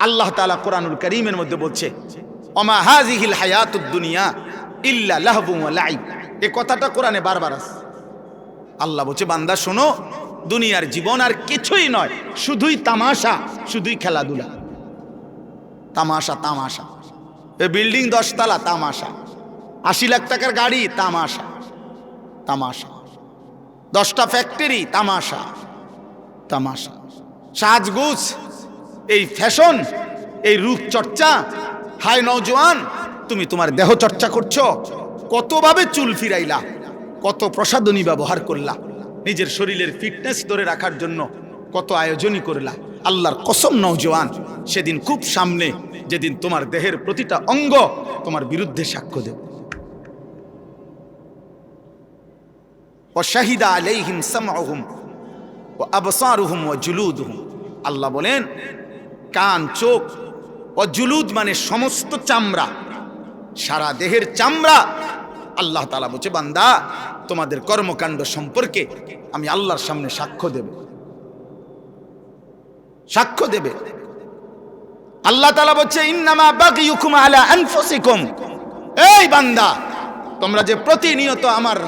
আল্লাহ তাআলা কোরআনুল কারীমের মধ্যে বলছে, ওমা হাযিহিল হায়াতুদ দুনিয়া ইল্লা লাহবু ওয়া লাইব। এই কথাটা কোরআনে বারবার আছে। আল্লাহ বলছে, বান্দা শোনো, দুনিয়ার জীবন আর কিছুই নয়, শুধুই তামাশা, শুধুই খেলাধুলা। তামাশা তামাশা। এই বিল্ডিং 10 তলা, তামাশা। 80 লাখ টাকার গাড়ি, তামাশা তামাশা। 10টা ফ্যাক্টরি, তামাশা তামাশা। সাজগোজ, এই ফ্যাশন, এই রূপচর্চা। হায় নওজোয়ান, তুমি তোমার দেহ চর্চা করছো, কতভাবে চুল ফিরাইলা, কত প্রসাধনী ব্যবহার করলা, নিজের শরীরের ফিটনেস ধরে রাখার জন্য কত আয়োজনই করলা। আল্লাহর কসম নওজোয়ান, সেদিন খুব সামনে, যেদিন তোমার দেহের প্রতিটা অঙ্গ তোমার বিরুদ্ধে সাক্ষ্য দেবে। ওয়াশাহিদা আলাইহিম সামউহুম ওয়া আবসারুহুম ওয়া জুলুদুহুম। আল্লাহ বলেন, কান, চোখ, ও জুলুদ মানে সমস্ত চামড়া, সারা দেহের চামড়া। আল্লাহ তাআলা বলছে, বান্দা তোমাদের কর্মকাণ্ড সম্পর্কে আমি আল্লাহর সামনে সাক্ষ্য দেব, সাক্ষ্য দেবে। আল্লাহ তাআলা বলছে, ইন্নামা বাগিয়ুকুম আলা আনফুসিকুম। এই বান্দা, তোমরা যে প্রতিনিয়ত আমার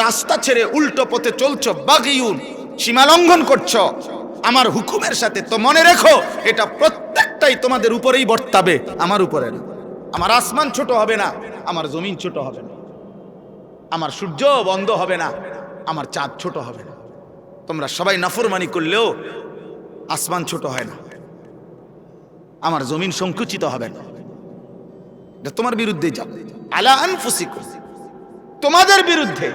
রাস্তা ছেড়ে উল্টো পথে চলছো, বাগিয়ুন, সীমা লঙ্ঘন করছো আমার হুকুমের সাথে, তো মনে রেখো এটা প্রত্যেকটাই তোমাদের উপরেই বর্তাবে, আমার উপরে না। আমার আসমান ছোট হবে না, আমার জমিন ছোট হবে না, আমার সূর্য বন্ধ হবে না, আমার চাঁদ ছোট হবে না। তোমরা সবাই নাফরমানি করলেও আসমান ছোট হয় না, আমার জমিন সংকুচিত হবে না। এটা তোমার বিরুদ্ধে যাবে, আলা আনফুসিকুম, তোমাদের বিরুদ্ধে।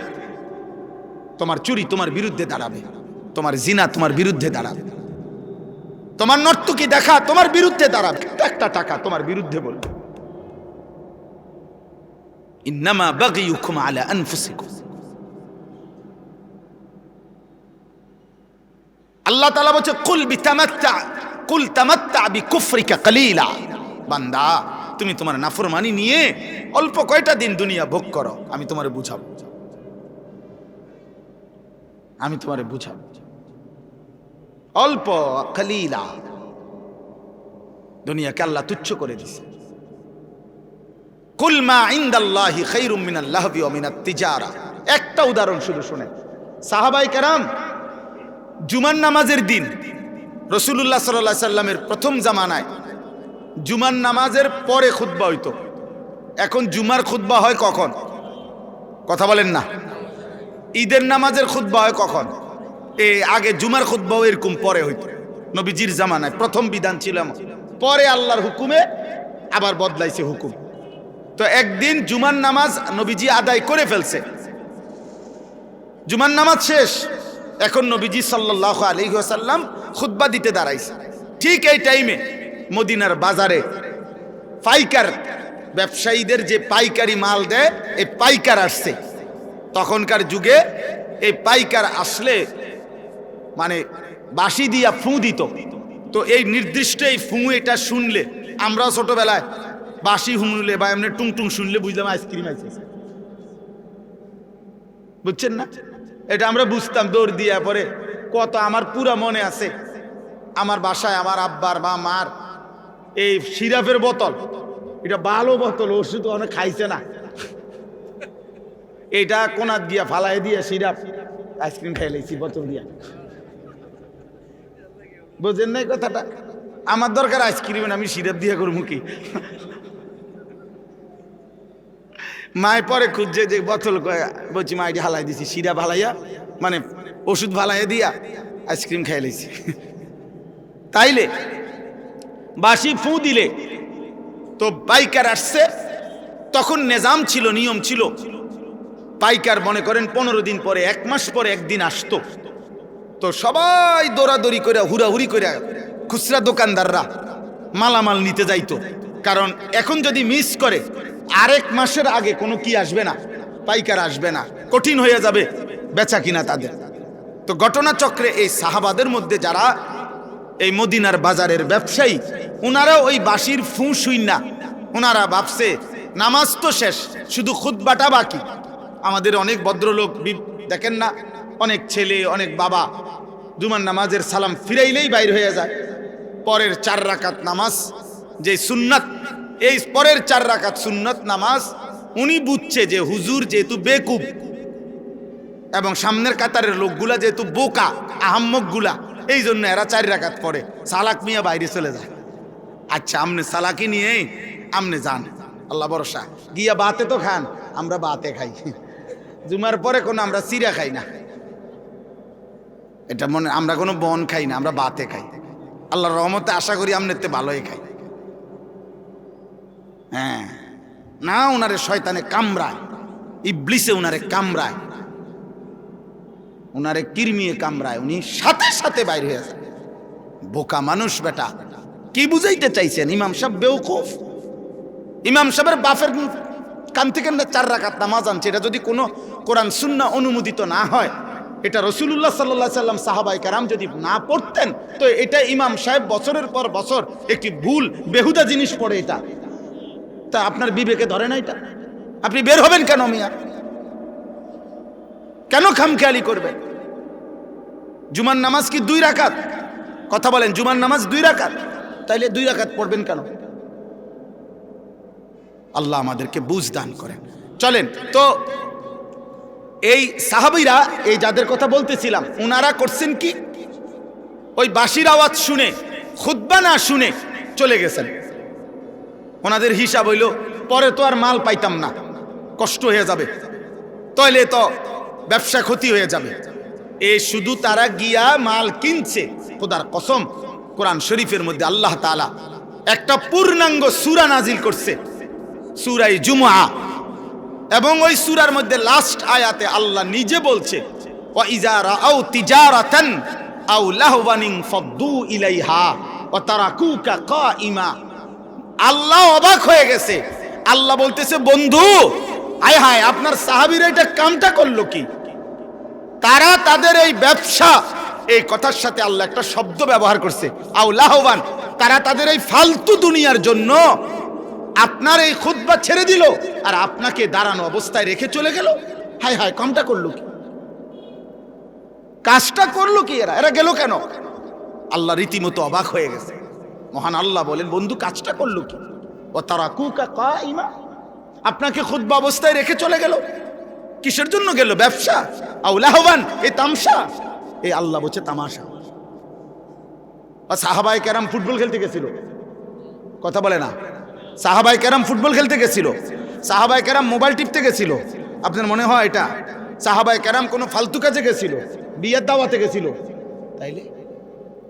তোমার চুরি তোমার বিরুদ্ধে দাঁড়াবে, তোমার জিনা তোমার বিরুদ্ধে দাঁড়াবে, তোমার নর্তকী দেখা তোমার বিরুদ্ধে দাঁড়াবে, একটা টাকা তোমার বিরুদ্ধে বলবে। ইন্নামা বাগিয়ুকুম আলা আনফুসিকুম। আল্লাহ তাআলা বলছে, কুল তামাত্তা বিকুফরিকা কালিলা। বান্দা, তুমি তোমার নাফরমানি নিয়ে অল্প কয়টা দিন দুনিয়া ভোগ করো, আমি তোমারে বুঝাবো, আমি তোমারে বুঝাবো। অল্প, কালিলা। দুনিয়াকে আল্লাহ তুচ্ছ করে দিয়েছে। কুল মা ইনদাল্লাহি খায়রুম মিনাল লাহবি ওয়া মিনাত তিজারা। একটা উদাহরণ শুধু শুনেন। সাহাবায়ে কেরাম জুমার নামাজের দিন রাসূলুল্লাহ সাল্লাল্লাহু আলাইহি সাল্লামের প্রথম জামানায় জুমার নামাজের পরে খুতবা হইতো। এখন জুমার খুতবা হয় কখন? কথা বলেন না। ঈদের নামাজের খুতবা হয় কখন? আগে জুমার খুতবাও এরকম পরে হইতো। নবীজির জামানায় প্রথম বিধান ছিল, পরে আল্লাহর হুকুমে আবার বদলাইছে হুকুম। তো একদিন জুমার নামাজ নবীজি আদায় করে ফেলছে, জুমার নামাজ শেষ, এখন নবীজি সাল্লাল্লাহু আলাইহি ওয়াসাল্লাম খুতবা দিতে দাঁড়াইছে। ঠিক এই টাইমে মদিনার বাজারে পাইকার ব্যবসায়ীদের যে পাইকারি মাল দেয়, এই পাইকার আসছে। তখনকার যুগে এই পাইকার আসলে মানে বাঁশি দিয়া ফু দিত। তো এই নির্দিষ্ট এই ফু, এটা শুনলে, আমরা ছোটবেলায় বাঁশি হুমলে বা এমনি টুংটুং শুনলে বুঝলাম আইসক্রিম আইছে, বুঝছেন না? এটা আমরা বুঝতাম দৌড় দিয়ে। পরে কত, আমার পুরা মনে আছে, আমার বাসায় আমার আব্বার বা মার এই সিরাপের বোতল, এটা ভালো বোতল, ওষুধ অনেক খাইছে না, এটা কোনাত দিয়া ফালাই দিয়ে সিরাপ আইসক্রিম খাইলেছি বোতল দিয়া। বুঝেন নাই কথাটা? আমার দরকার আইসক্রিম, আমি সিরাপ দিয়ে করবো কি? মায় পরে খুঁজছে যে বোতল, বলছি মা এটি হালাই দিছি, সিরাপ হালাইয়া মানে ওষুধ ফালাইয়া দিয়া আইসক্রিম খাইলেছি। তাইলে বাসি ফু দিলে তো পাইকার আসছে। তখন নিজাম ছিল, নিয়ম ছিল, পাইকার মনে করেন 15 দিন পরে, 1 মাস পরে একদিন আসতো। তো সবাই দৌড়াদৌড়ি করে, হুড়াহুড়ি করে খুচরা দোকানদাররা মালামাল নিতে যাইতো। কারণ এখন যদি মিস করে, আরেক মাসের আগে কোনো কি আসবে না, পাইকার আসবে না, কঠিন হয়ে যাবে বেচা কিনা তাদের। তো ঘটনাচক্রে এই সাহাবাদের মধ্যে যারা এই মদিনার বাজারের ব্যবসায়ী, ওনারা ওই বাঁশির ফু শুই না, ওনারা ভাবছে নামাজ তো শেষ, শুধু খুতবাটা বাকি। আমাদের অনেক ভদ্রলোক দেখেন না, অনেক ছেলে, অনেক বাবা জুমার নামাজের সালাম ফিরাইলেই বাইর হয়ে যায়, পরের 4 রাকাত নামাজ যে সুন্নাত, এই পরের 4 রাকাত সুন্নাত নামাজ উনি বুঝছে যে হুজুর যেহেতু বেকুব এবং সামনের কাতারের লোকগুলা যেহেতু বোকা আহাম্মকগুলা, এই জন্য এরা 4 রাকাত পড়ে। সালাক মিয়া বাইরে চলে যায়। আচ্ছা আমনে সালাকি নিয়ে আমনে যান, আল্লাহ ভরসা। গিয়া বাতে তো খান, আমরা বাতে খাই। জুমার পরে কোনো আমরা চিরা খাই না, এটা মনে, আমরা কোনো বন খাই না, আমরা বাতে খাই। আল্লাহর রহমতে আশা করি আমনের তে ভালোই খাই। হ্যাঁ না, ওনারে শয়তানে কামড়ায়, ইবলিসে ওনারে কামড়ায়, ওনারে কিরমিয়ে কামড়ায়, উনি সাথে সাথে বাইর হয়ে যায়। বোকা মানুষ বেটা, কি বুঝাইতে চাইছেন? ইমাম সাহেব বেওকুফ। ইমাম সাহেবের বাপের কান থেকে 4 রাকাত নামাজ আনছে, এটা যদি কোনো কোরআন সুন্নাহ অনুমোদিত না হয়, এটা রাসূলুল্লাহ সাল্লাল্লাহু আলাইহি সাল্লাম সাহাবায়ে কেরাম যদি না পড়তেন, তো এটা ইমাম সাহেব বছরের পর বছর একটি ভুল বেহুদা জিনিস পড়ে। এটা তা আপনার বিবেকে ধরে না? এটা আপনি বের হবেন কেন মিয়া? কেন খামখেয়ালি করবেন? জুমার নামাজ কি 2 রাকাত? কথা বলেন, জুমার নামাজ 2 রাকাত, তাইলে 2 রাকাত পড়বেন কেন? আল্লাহ আমাদেরকে বুঝ দান করেন। চলেন তো, এই সাহাবীরা, এই যাদের কথা বলতেছিলাম, ওনারা করছেন কি, ওই বাঁশির আওয়াজ শুনে খুতবা না শুনে চলে গেছেন। ওনাদের হিসাব হইল পরে তো আর মাল পাইতাম না, কষ্ট হয়ে যাবে, তাইলে তো ব্যবসা ক্ষতি হয়ে যাবে। এই শুধু তারা গিয়া মাল কিনছে। খোদার কসম, কোরআন শরীফের মধ্যে আল্লাহ তাআলা একটা পূর্ণাঙ্গ সূরা নাজিল করছে, সূরা জুমআ, এবং ওই সূরার মধ্যে লাস্ট আয়াতে আল্লাহ নিজে বলছে, ওয়া ইজা রাআউ তিজারাতান আও লাহওয়ান ফাদ্দু ইলাইহা ওয়া তারাকুকা কাইমা। আল্লাহ অবাক হয়ে গেছে। আল্লাহ বলতেছে, বন্ধু আয় হায়, আপনার সাহাবীরা এটা কামটা করলো কি? তারা তাদের এই ব্যবসা, এই কথার সাথে আল্লাহ একটা শব্দ ব্যবহার করছে, আও লাহওয়ান, তারা তাদের এই ফালতু দুনিয়ার জন্য আপনার এই খুতবা ছেড়ে দিল আর আপনাকে দাঁড়ানো অবস্থায় রেখে চলে গেল। হায় হায়, কামটা করলো কি? কাজটা করলো কি? এরা গেল কেন? আল্লাহ রীতিমতো অবাক হয়ে গেছে। মহান আল্লাহ বলেন, বন্ধু কাজটা করলো কি? ও তারাকুকা কাইমা, আপনাকে খুতবা অবস্থায় রেখে চলে গেল। কিসের জন্য গেল? ব্যবসা। আও লাহওয়ান, এই তামসা। এই আল্লাহ বলছে তামাশা। আর সাহাবায়ে কেরাম ফুটবল খেলতে গেছিল, কথা বলে না? সাহাবায়ে কেরাম ফুটবল খেলতে গেছিল, সাহাবায়ে কেরাম মোবাইল টিপতে গেছিল। আপনার মনে হয় এটা? সাহাবায়ে কেরাম কোনো ফালতু কাজে গেছিল, বিয়ের দাওয়াতে গেছিল? তাইলে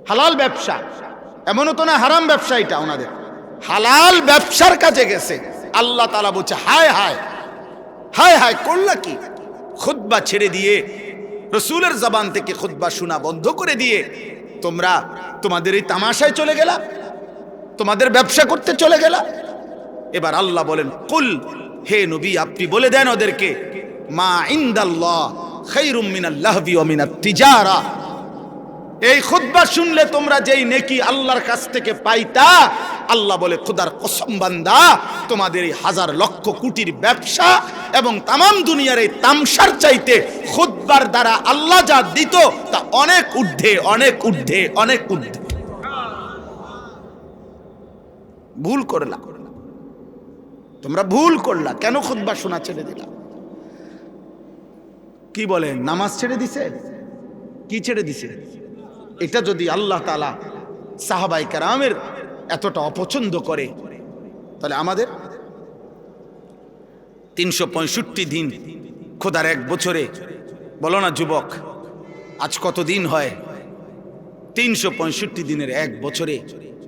হালাল ব্যবসা, এমনও তো না হারাম ব্যবসা, এটা ওনাদের হালাল ব্যবসার কাজে গেছে। আল্লাহ তাআলা বলছে, হায় হায় হায় হায়, করলা কি? খুতবা ছেড়ে দিয়ে, রসুলের জবান থেকে খুতবা শোনা বন্ধ করে দিয়ে তোমরা তোমাদের এই তামাশায় চলে গেলা, তোমাদের ব্যবসা করতে চলে গেলা। এবার আল্লাহ বলেন, কুল, হে নবী আপনি বলে দেন ওদেরকে, মা ইনদাল্লাহ খায়রুম মিনাল লাহবি ওয়া মিনাত তিজারা। এই খুতবা শুনলে তোমরা যেই নেকি আল্লাহর কাছ থেকে পাইতা, আল্লাহ বলে খোদার কসম বান্দা, তোমাদের এই হাজার লক্ষ কোটির ব্যবসা এবং তামাম দুনিয়ার এই তামসার চাইতে খুতবার দ্বারা আল্লাহ যা দিত তা অনেক ঊর্ধ্বে, অনেক ঊর্ধ্বে, অনেক ঊর্ধ্বে। ভুল করলা তোমরা, ভুল করলা। কেন খুতবা শোনা ছেড়ে দিলা? কি বলেন, নামাজ ছেড়ে দিছে? কি ছেড়ে দিছে? এটা যদি আল্লাহ তাআলা সাহাবায়ে কেরামের এতটা অপছন্দ করে, তাহলে আমাদের 365 দিন খোদার এক বছরে, বলো না যুবক, আজ কত দিন হয়? 365 দিনের এক বছরে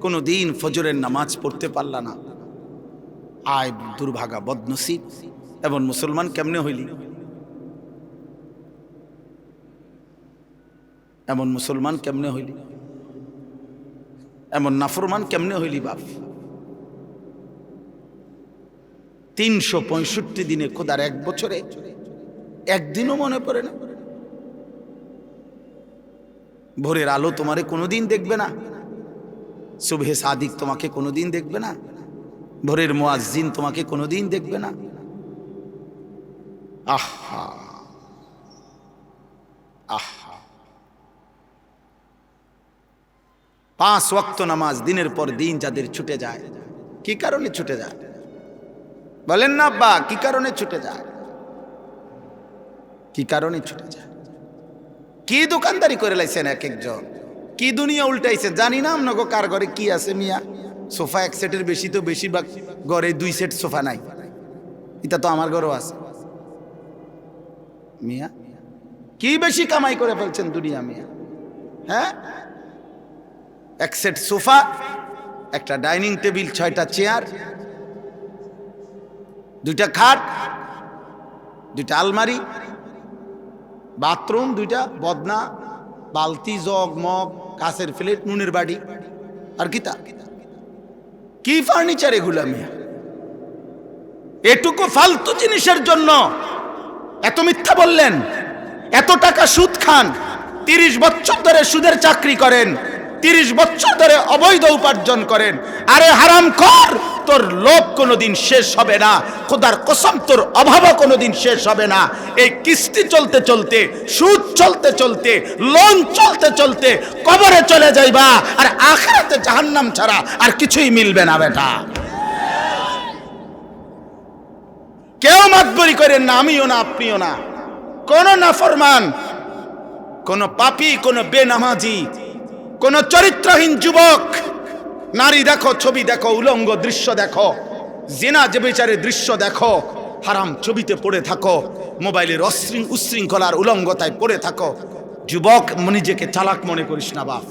কোনো দিন ফজরের নামাজ পড়তে পারলা না। আয় দুর্ভাগা, বদনসিব। এমন মুসলমান কেমনে হইলি? এমন মুসলমান কেমনে হইলি? এমন নাফরমান কেমনে হইলি বাপ? 365 দিনে খোদার এক বছরে একদিনও মনে পড়ে না? ভোরের আলো তোমারে কোনোদিন দেখবে না, সুবহে সাদিক তোমাকে কোনোদিন দেখবে না, ভোরের মুয়াজ্জিন তোমাকে কোনোদিন দেখবে না। আহা আহা, 5 ওয়াক্ত নামাজ দিনের পর দিন যাদের ছুটে যায়, কি কারণে ছুটে যায় বলেন না আব্বা? কি কারণে ছুটে যায়? কি কারণে ছুটে যায়? কি দোকানদারি করে লাইছেন এক একজন, কি দুনিয়া উল্টাইছে জানি না। আপনাকে কার ঘরে কি আছে মিয়া? সোফা 1 সেটের বেশি তো বেশিরভাগ ঘরে 2 সেট সোফা নাই। এটা তো আমার ঘরেও আছে মিয়া। কি বেশি কামাই করে ফেলছেন দুনিয়া মিয়া? হ্যাঁ, 1 সেট সোফা, একটা ডাইনিং টেবিল, 6টা চেয়ার, 2টা খাট, 2টা আলমারি, বাথরুম 2টা, বদনা, বালতি, জগ, মগ, কাঁচের প্লেট, নুনের বাড়ি, আর কি ফার্নিচার এগুলা মিয়া? এটুকু ফালতু জিনিসের জন্য এত মিথ্যা বললেন, এত টাকা সুদ খান, 30 বছর ধরে সুদের চাকরি করেন, 30 বছর ধরে অবৈধ উপার্জন করেন। আরে হারামখোর, তোর লোভ কোনোদিন শেষ হবে না, খোদার কসম তোর অভাবও কোনোদিন শেষ হবে না। এই কিস্তি চলতে চলতে, সুদ চলতে চলতে, লোন চলতে চলতে কবরে চলে যাইবা, আর আখিরাতে জাহান্নাম ছাড়া আর কিছুই মিলবে না বেটা। কেউ মাতবরি করেন না, আমিও না, আপনিও না। কোন নাফরমান, কোন পাপী, কোন বেনামাজি, কোন চরিত্রহীন যুবক, নারী দেখো, ছবি দেখো, উলঙ্গ দৃশ্য দেখো, জিনা যে বিচারের দৃশ্য দেখো, হারাম ছবিতে পড়ে থাকো, মোবাইলের উশৃঙ্খলার উলঙ্গতায় পড়ে থাকো, যুবক নিজেকে চালাক মনে করিস না বাপ।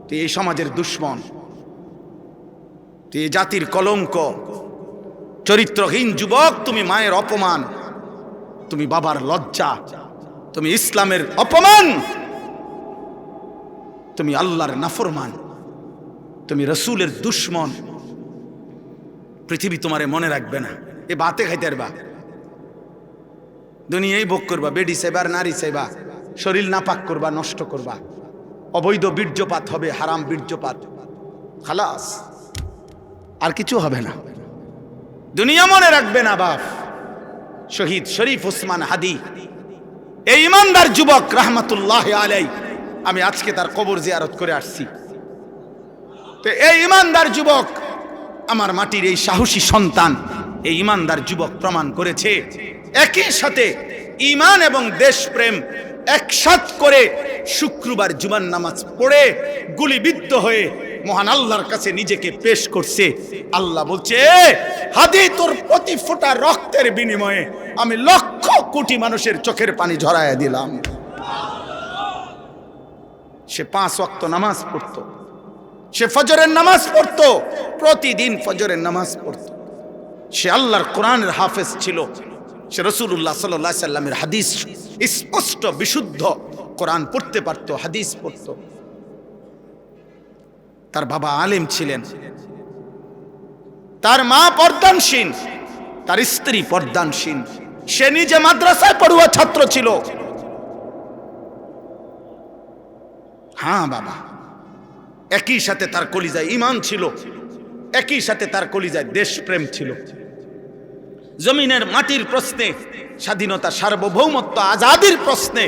তুই এই সমাজের দুশ্মন, তুই এই জাতির কলঙ্ক। চরিত্রহীন যুবক, তুমি মায়ের অপমান, তুমি বাবার লজ্জা, তুমি ইসলামের অপমান, তুমি আল্লাহর নাফরমান, তুমি রসুলের দুশ্মন। পৃথিবী তোমারে মনে রাখবে না। এ বাতে খাইতে পারবা, দুনিয়াই ভোগ করবা, বেডি সেবা, নারী সেবা, শরীর নাপাক করবা, নষ্ট করবা, অবৈধ বীর্যপাত হবে, হারাম বীর্যপাত, খালাস, আর কিছু হবে না। দুনিয়া মনে রাখবে না বাপ। শহীদ শরীফ ওসমান হাদি, এই ইমানদার যুবক রাহমাতুল্লাহ আলাই, আমি আজকে তার কবর জিয়ারত করে আসছি। তো এই ইমানদার যুবক, আমার মাটির এই সাহসী সন্তান, এই ইমানদার যুবক প্রমাণ করেছে একই সাথে ঈমান এবং দেশপ্রেম একসাথ করে শুক্রবার জুমার নামাজ পড়ে গুলিবিদ্ধ হয়ে মহান আল্লাহর কাছে নিজেকে পেশ করছে। আল্লাহ বলছে, হাদি, তোর প্রতি ফোঁটা রক্তের বিনিময়ে আমি লক্ষ কোটি মানুষের চোখের পানি ঝরাইয়া দিলাম। সে 5 ওয়াক্ত নামাজ পড়তো, সে ফজরের নামাজ পড়তো, প্রতিদিন ফজরের নামাজ পড়তো, সে আল্লাহর কোরআনের হাফেজ ছিল, সে রাসূলুল্লাহ সাল্লাল্লাহু আলাইহি সাল্লামের হাদিস স্পষ্ট বিশুদ্ধ কোরআন পড়তে পারতো, হাদিস পড়তো। তার বাবা আলেম ছিলেন, তার মা পর্দানশীল, তার স্ত্রী পর্দানশীল, সে নিজে মাদ্রাসায় পড়ুয়া ছাত্র ছিল। হ্যাঁ বাবা, একই সাথে তার কলিজায় ঈমান ছিল, একই সাথে তার কলিজায় দেশপ্রেম ছিল। জমিনের মাটির প্রশ্নে, স্বাধীনতা, সার্বভৌমত্ব, আজাদির প্রশ্নে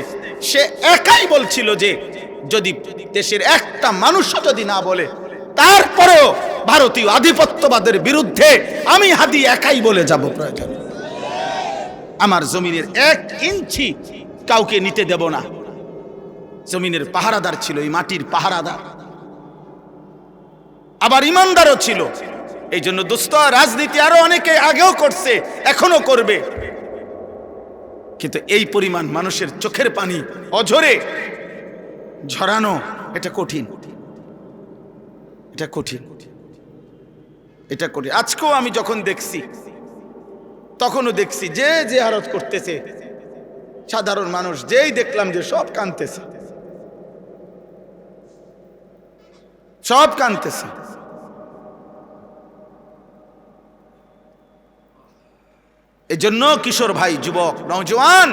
সে একাই বলছিল যে যদি দেশের একটা মানুষও যদি না বলে, তারপরেও ভারতীয় আধিপত্যবাদের বিরুদ্ধে আমি হাদি একাই বলে যাব, প্রয়োজন আমার জমিনের 1 ইঞ্চি কাউকে নিতে দেব না। জমিনের পাহারাদার ছিল, এই মাটির পাহারাদার, আবার ইমানদারও ছিল। এই জন্য দোস্ত, রাজনীতি আরো অনেকে আগেও করছে, এখনো করবে, কিন্তু এই পরিমাণ মানুষের চোখের পানি অঝরে ঝরানো, এটা কঠিন, এটা কঠিন, এটা কঠিন। আজকেও আমি যখন দেখছি, তখনও দেখছি যে জিয়ারত করতেছে সাধারণ মানুষ, যেই দেখলাম যে সব কাঁদতেছে, সব কাঁদতেছে। এজন্য কিশোর ভাই, যুবক, নওজোয়ান,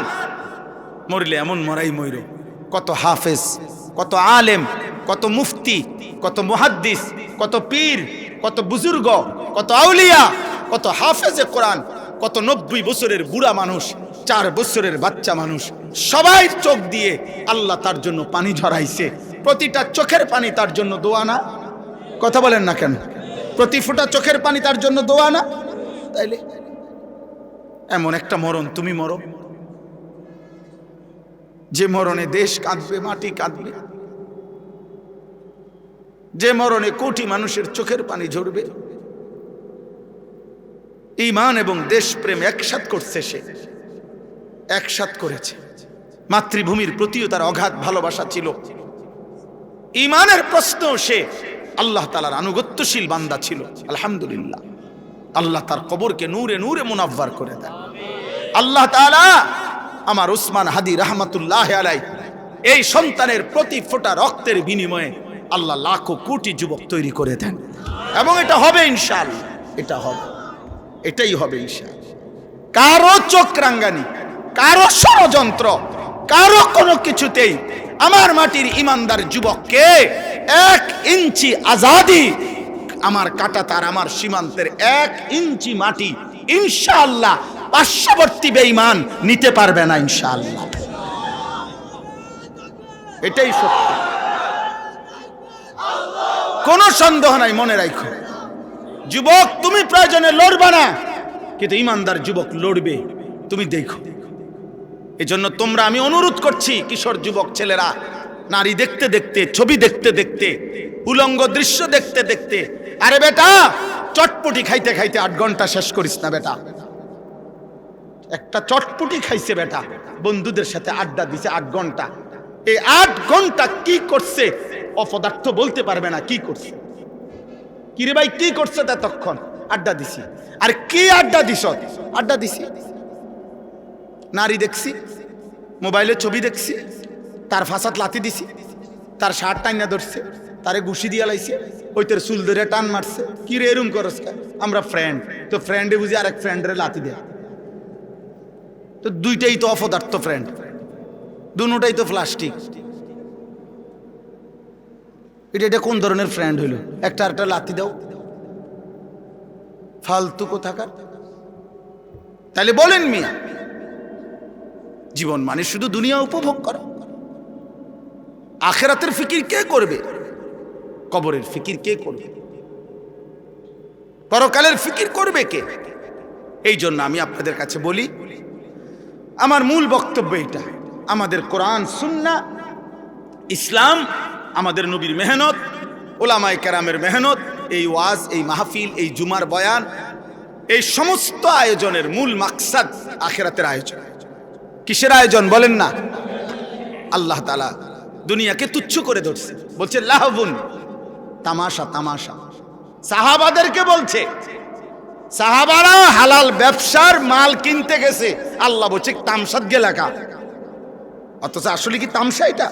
মরলে এমন মরাই মইর। কত হাফেজ, কত আলেম, কত মুফতি, কত মুহাদ্দিস, কত পীর, কত বুজুর্গ, কত আউলিয়া, কত হাফেজে কোরআন, কত 90 বছরের বুড়া মানুষ, 4 বছরের বাচ্চা মানুষ, সবাই চোখ দিয়ে আল্লাহ তার জন্য পানি ঝরাইছে। প্রতিটা চোখের পানি তার জন্য দোয়া না? কথা বলেন না কেন? প্রতি ফোঁটা চোখের পানি তার জন্য দোয়া না? তাইলে এমন একটা মরণ তুমি মরো, যে মরণে দেশ কাঁদবে, মাটি কাঁদবে, যে মরণে কোটি মানুষের চোখের পানি ঝরবে। ঈমান এবং দেশপ্রেম একসাথ করছে, সে একসাথ করেছে। মাতৃভূমির প্রতিও তার অগাধ ভালোবাসা ছিল। ঈমানের প্রশ্ন, সে আল্লাহ তাআলার আনুগত্যশীল বান্দা ছিল। আলহামদুলিল্লাহ, আল্লাহ তার কবরকে নূরে নূরে মুনাব্বার করে দেন। আল্লাহ তাআলা আমার উসমান হাদি রাহমাতুল্লাহ আলাইহি এই সন্তানের প্রতি ফোঁটা রক্তের বিনিময়ে আল্লাহ লাখো কোটি যুবক তৈরি করে দেন। এবং এটা হবে ইনশাআল্লাহ, এটা হবে, এটাই হবে ইনশাআল্লাহ। কারো চোখ রাঙ্গানি, কারো ষড়যন্ত্র, কারো কোনো কিছুতেই আমার মাটির ইমানদার যুবককে 1 ইঞ্চি আজাদি, আমার কাঁটাতার, আমার সীমান্তের 1 ইঞ্চি মাটি ইনশাআল্লাহ পার্শ্ববর্তী বেঈমান নিতে পারবে না ইনশাআল্লাহ। এটাই সত্য, কোনো সন্দেহ নাই। মনে রাখো যুবক, তুমি প্রয়োজনে লড়বা না, কিন্তু ইমানদার যুবক লড়বে, তুমি দেখো। এজন্য তোমরা, আমি অনুরোধ করছি, কিশোর যুবক ছেলেরা, নারী দেখতে দেখতে, ছবি দেখতে দেখতে, উলঙ্গ দৃশ্য দেখতে দেখতে, আরে বেটা চটপটি খাইতে খাইতে 8 ঘন্টা শেষ করিস না বেটা। একটা চটপটি খাইছে বেটা, বন্ধুদের সাথে আড্ডা দিছে 8 ঘন্টা। এই 8 ঘন্টা কি করছে অপদার্থ বলতে পারবে না কি করছে। কিরে ভাই কি করছে? ততক্ষণ আড্ডা দিছি। আর কি আড্ডা দিছ? আড্ডা দিছি, নারী দেখছি, মোবাইলে ছবি দেখছি, তার ফাঁসাত লাথি দিছি, তার শার্ট টাইনা ধরছে, তারে ঘুষি দিয়া লাইছে, ওই তোর চুল ধরে টান মারছে। কি রে এরম করস? আমরা ফ্রেন্ড, তো ফ্রেন্ডে বুঝি আরেক ফ্রেন্ডরে লাথি দেয়। তো দুইটাই তো অপদার্থ ফ্রেন্ড, দুটাই তো প্লাস্টিক। এটা কোন ধরনের ফ্রেন্ড হইল? একটা আরেকটা লাথি দাও, ফালতু কোথাকার। তাহলে বলেন মিয়া, জীবন মানে শুধু দুনিয়া উপভোগ করা? আখিরাতের ফিকির কে করবে? কবরের ফিকির কে করবে? পরকালের ফিকির করবে কে? এই জন্য আমি আপনাদের কাছে বলি, আমার মূল বক্তব্য এটা, আমাদের কোরআন সুন্নাহ ইসলাম, আমাদের নবীর মেহনত, ওলামায়ে কেরামের মেহনত, এই ওয়াজ, এই মাহফিল, এই জুমার বয়ান, এই সমস্ত আয়োজনের মূল মাকসাদ আখিরাতের আয়োজন। কিসের আয়োজন বলেন না? আল্লাহ তাআলা দুনিয়াকে তুচ্ছ করে ধরছে, বলছে লাহবুন, তামাশা, তামাশা। সাহাবাদেরকে বলছে, সাহাবারা হালাল ব্যবসার মাল কিনতে গেছে, আল্লাহ বলছে তামসাদ গেলাকা। অথচ আসলে কি তামসা এটা?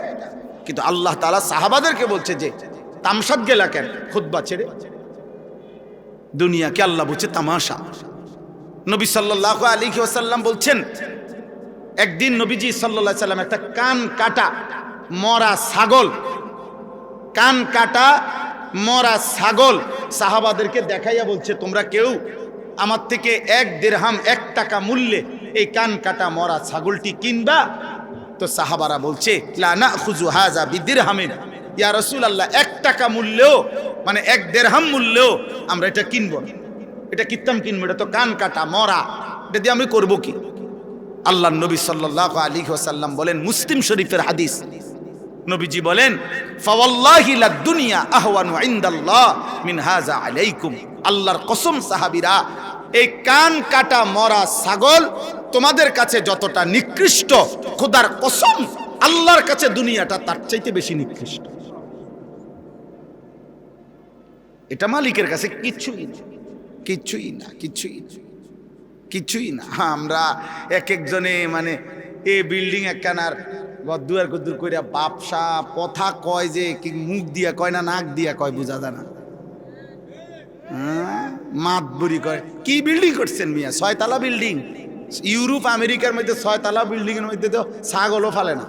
কিন্তু আল্লাহ তাআলা সাহাবাদেরকে বলছে যে তামসাদ গেলা কেন খুতবা ছেড়ে? দুনিয়াকে আল্লাহ বলছে তামাশা। নবী সাল্লাল্লাহু আলাইহি ওয়াসাল্লাম বলছেন, একদিন নবীজি সাল্লাল্লাহু আলাইহি ওয়াসাল্লাম একটা কান কাটা মরা ছাগল, কান কাটা মরা ছাগল সাহাবাদেরকে দেখাইয়া বলছে, তোমরা কেউ আমার থেকে 1 দিরহাম 1 টাকা মূল্যে এই কান কাটা মরা ছাগলটি কিনবা? তো সাহাবারা বলছে, লা নাখুযু হাযা বিদিরহামিন, ইয়া রাসূলুল্লাহ, 1 টাকা মূল্যেও, মানে 1 দিরহাম মূল্যেও আমরা এটা কিনবো না। এটা কিত্তাম কিনবো? এটা তো কান কাটা মরা, এটা দিয়ে আমি করবো কি? আল্লাহর নবী সাল্লাল্লাহু আলাইহি ওয়াসাল্লাম বলেন, মুসলিম শরীফের হাদিস, নবীজি বলেন, ফাওয়াল্লাহি লাদ দুনিয়া আহওয়ানু ইনদাল্লাহ মিন হাযা আলাইকুম। আল্লাহর কসম সাহাবীরা, এই কান কাটা মরা ছাগল তোমাদের কাছে যতটা নিকৃষ্ট, খোদার কসম আল্লাহর কাছে দুনিয়াটা তার চাইতে বেশি নিকৃষ্ট। এটা মালিকের কাছে কিছুই না, কিছুই না, কিছুই না, কিছুই না। আমরা এক একজনে মানে এই বিল্ডিং একখানার গদ্দুয়ার গদ্দুর কইরা বাপসা কথা কয়, যে কি মুখ দিয়া কয় না নাক দিয়া কয় বোঝা যায় না। মাত বুড়ি কয়, কি বিল্ডিং করছেন মিয়া? 6 তলা বিল্ডিং। ইউরোপ আমেরিকার মধ্যে 6 তলা বিল্ডিং এর মধ্যে তো ছাগলও ফালে না।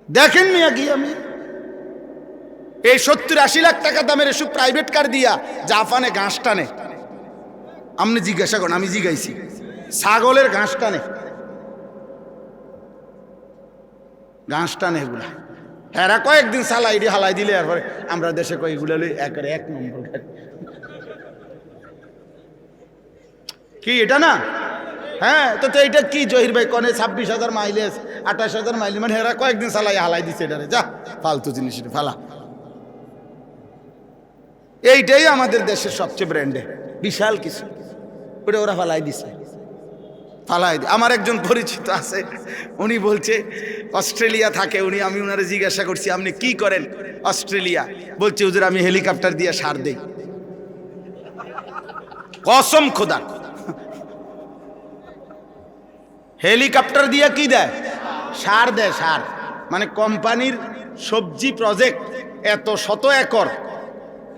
দেখেন মিয়া কি আমি এই 70-80 লাখ টাকা দামের এসব প্রাইভেট কার দিয়া জাপানে ঘাস টানে। আপনি জিজ্ঞাসা করেন, আমি জিজ্ঞাইছি, ছাগলের ঘাস টানে। ঘাস টানে এগুলা। হ্যাঁ, কয়েকদিন চালাই দিয়ে হালাই দিলে এরপরে আমরা দেশে কয়েকগুলো একেবারে 1 নম্বর গাড়ি। কি এটা না? হ্যাঁ, তো এইটা কি জহির ভাই কনে 26,000 মাইলেজ 28,000 মাইলেজ, মানে হেরা কয়েকদিন চালাই হালাই দিচ্ছে এটারে, যা ফালতু জিনিস এটা ফালা। এইটাই আমাদের দেশের সবচেয়ে ব্র্যান্ডে বিশাল কিছু, ওটা ওরা ফালাই দিছে, ফালাই। আমার একজন পরিচিত আছে, উনি বলছে অস্ট্রেলিয়া থাকে উনি, আমি ওনারে জিজ্ঞাসা করছি আপনি কি করেন অস্ট্রেলিয়া, বলছে হুজুর আমি হেলিকপ্টার দিয়ে সার দেই। কসম খোদা, হেলিকপ্টার দিয়ে কি দেয়? সার দেয়, সার। মানে কোম্পানির সবজি প্রজেক্ট এত শত একর,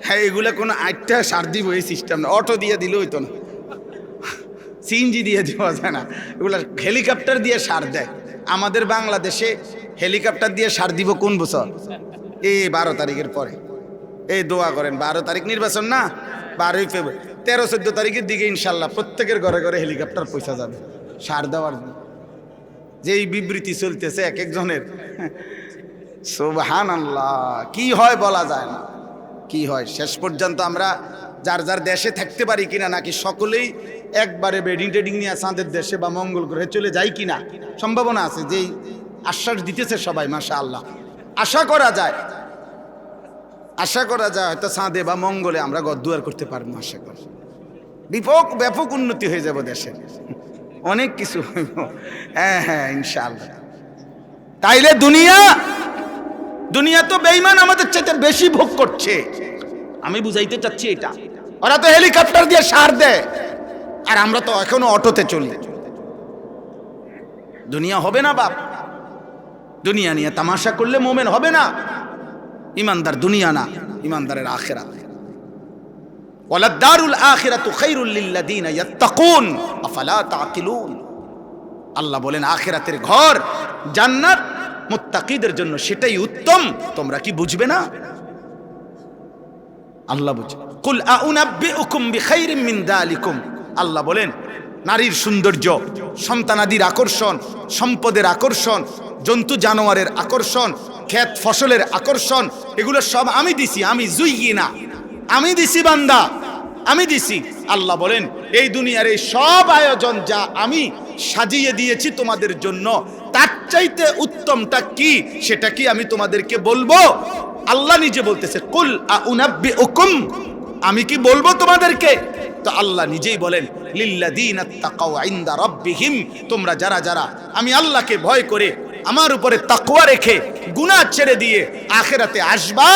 হ্যাঁ এগুলো কোনো 8টা সার দিব এই সিস্টেম না, অটো দিয়ে দিলে হইতো না, সিএনজি দিয়ে দেওয়া যায় না, এগুলো হেলিকপ্টার দিয়ে সার দেয়। আমাদের বাংলাদেশে হেলিকপ্টার দিয়ে সার দিব কোন বছর? এই 12 তারিখের পরে। এই দোয়া করেন, 12 তারিখ নির্বাচন না, 12ই ফেব্রুয়ারি, 13-14 তারিখের দিকে ইনশাল্লাহ প্রত্যেকের ঘরে ঘরে হেলিকপ্টার পয়সা যাবে সার দেওয়ার জন্য। যেই বিবৃতি চলতেছে এক একজনের, সুবহানাল্লাহ, কি হয় বলা যায় না, কি হয়। শেষ পর্যন্ত আমরা যার যার দেশে থাকতে পারি কিনা, নাকি সকলেই একবারে বেডিং টেডিং নিয়ে চাঁদের দেশে বা মঙ্গল গ্রহে চলে যায় কিনা, সম্ভাবনা আছে। যেই আশ্বাস দিতেছে সবাই, মাশাআল্লাহ, আশা করা যায়, আশা করা যায় হয়তো চাঁদে বা মঙ্গলে আমরা গদ্দুয়ার করতে পারবো, আশা করি ব্যাপক উন্নতি হয়ে যাব দেশের, অনেক কিছু হইব। হ্যাঁ হ্যাঁ ইনশাআল্লাহ। তাইলে দুনিয়া তো বেঈমান আমাদের চাইতে বেশি ভোগ করছে। আমি বুঝাইতে চাচ্ছি এটা, ওরা তো হেলিকপ্টার দিয়ে সার দেয় আর আমরা তো এখনো অটোতে চলি। দুনিয়া হবে না বাপ, দুনিয়া নিয়ে তামাশা করলে মোমেন হবে না। ইমানদার দুনিয়া না, ইমানদারের আখিরাত। ওয়ালাদ-দারুল আখিরাতু খায়রুল লিল্লাযিনা ইয়াত্তাকুন আফালা তাকিলুন। আল্লাহ বলেন আখিরাতের ঘর জান্নাত মুত্তাকিদের জন্য, সেটাই উত্তম, তোমরা কি বুঝবে না? আল্লাহ বুঝে। কুল আউনাব্বিউকুম বিখাইরিম মিন যালিকুম, আল্লাহ বলেন নারীর সৌন্দর্য, সন্তানাদির আকর্ষণ, সম্পদের আকর্ষণ, জন্তু জানোয়ারের আকর্ষণ, ক্ষেত ফসলের আকর্ষণ, এগুলো সব আমি দিছি, আমি জুইয়িনা, আমি দিছি বান্দা, আমি দিছি। আল্লাহ বলেন এই দুনিয়ার এই সব আয়োজন যা আমি সাজিয়ে দিয়েছি তোমাদের জন্য, তার চাইতে উত্তমটা কি সেটা কি আমি তোমাদেরকে বলবো? আল্লাহ নিজে বলতেছে কুল আউনাব্বিউকুম, আমি কি বলবো তোমাদেরকে? তো আল্লাহ নিজেই বলেন লিল্লাযিনা তাকাউ ইনদা রাব্বিহিম, তোমরা যারা যারা আমি আল্লাহকে ভয় করে আমার উপরে তাকওয়া রেখে গুনাহ ছেড়ে দিয়ে আখিরাতে আসবা,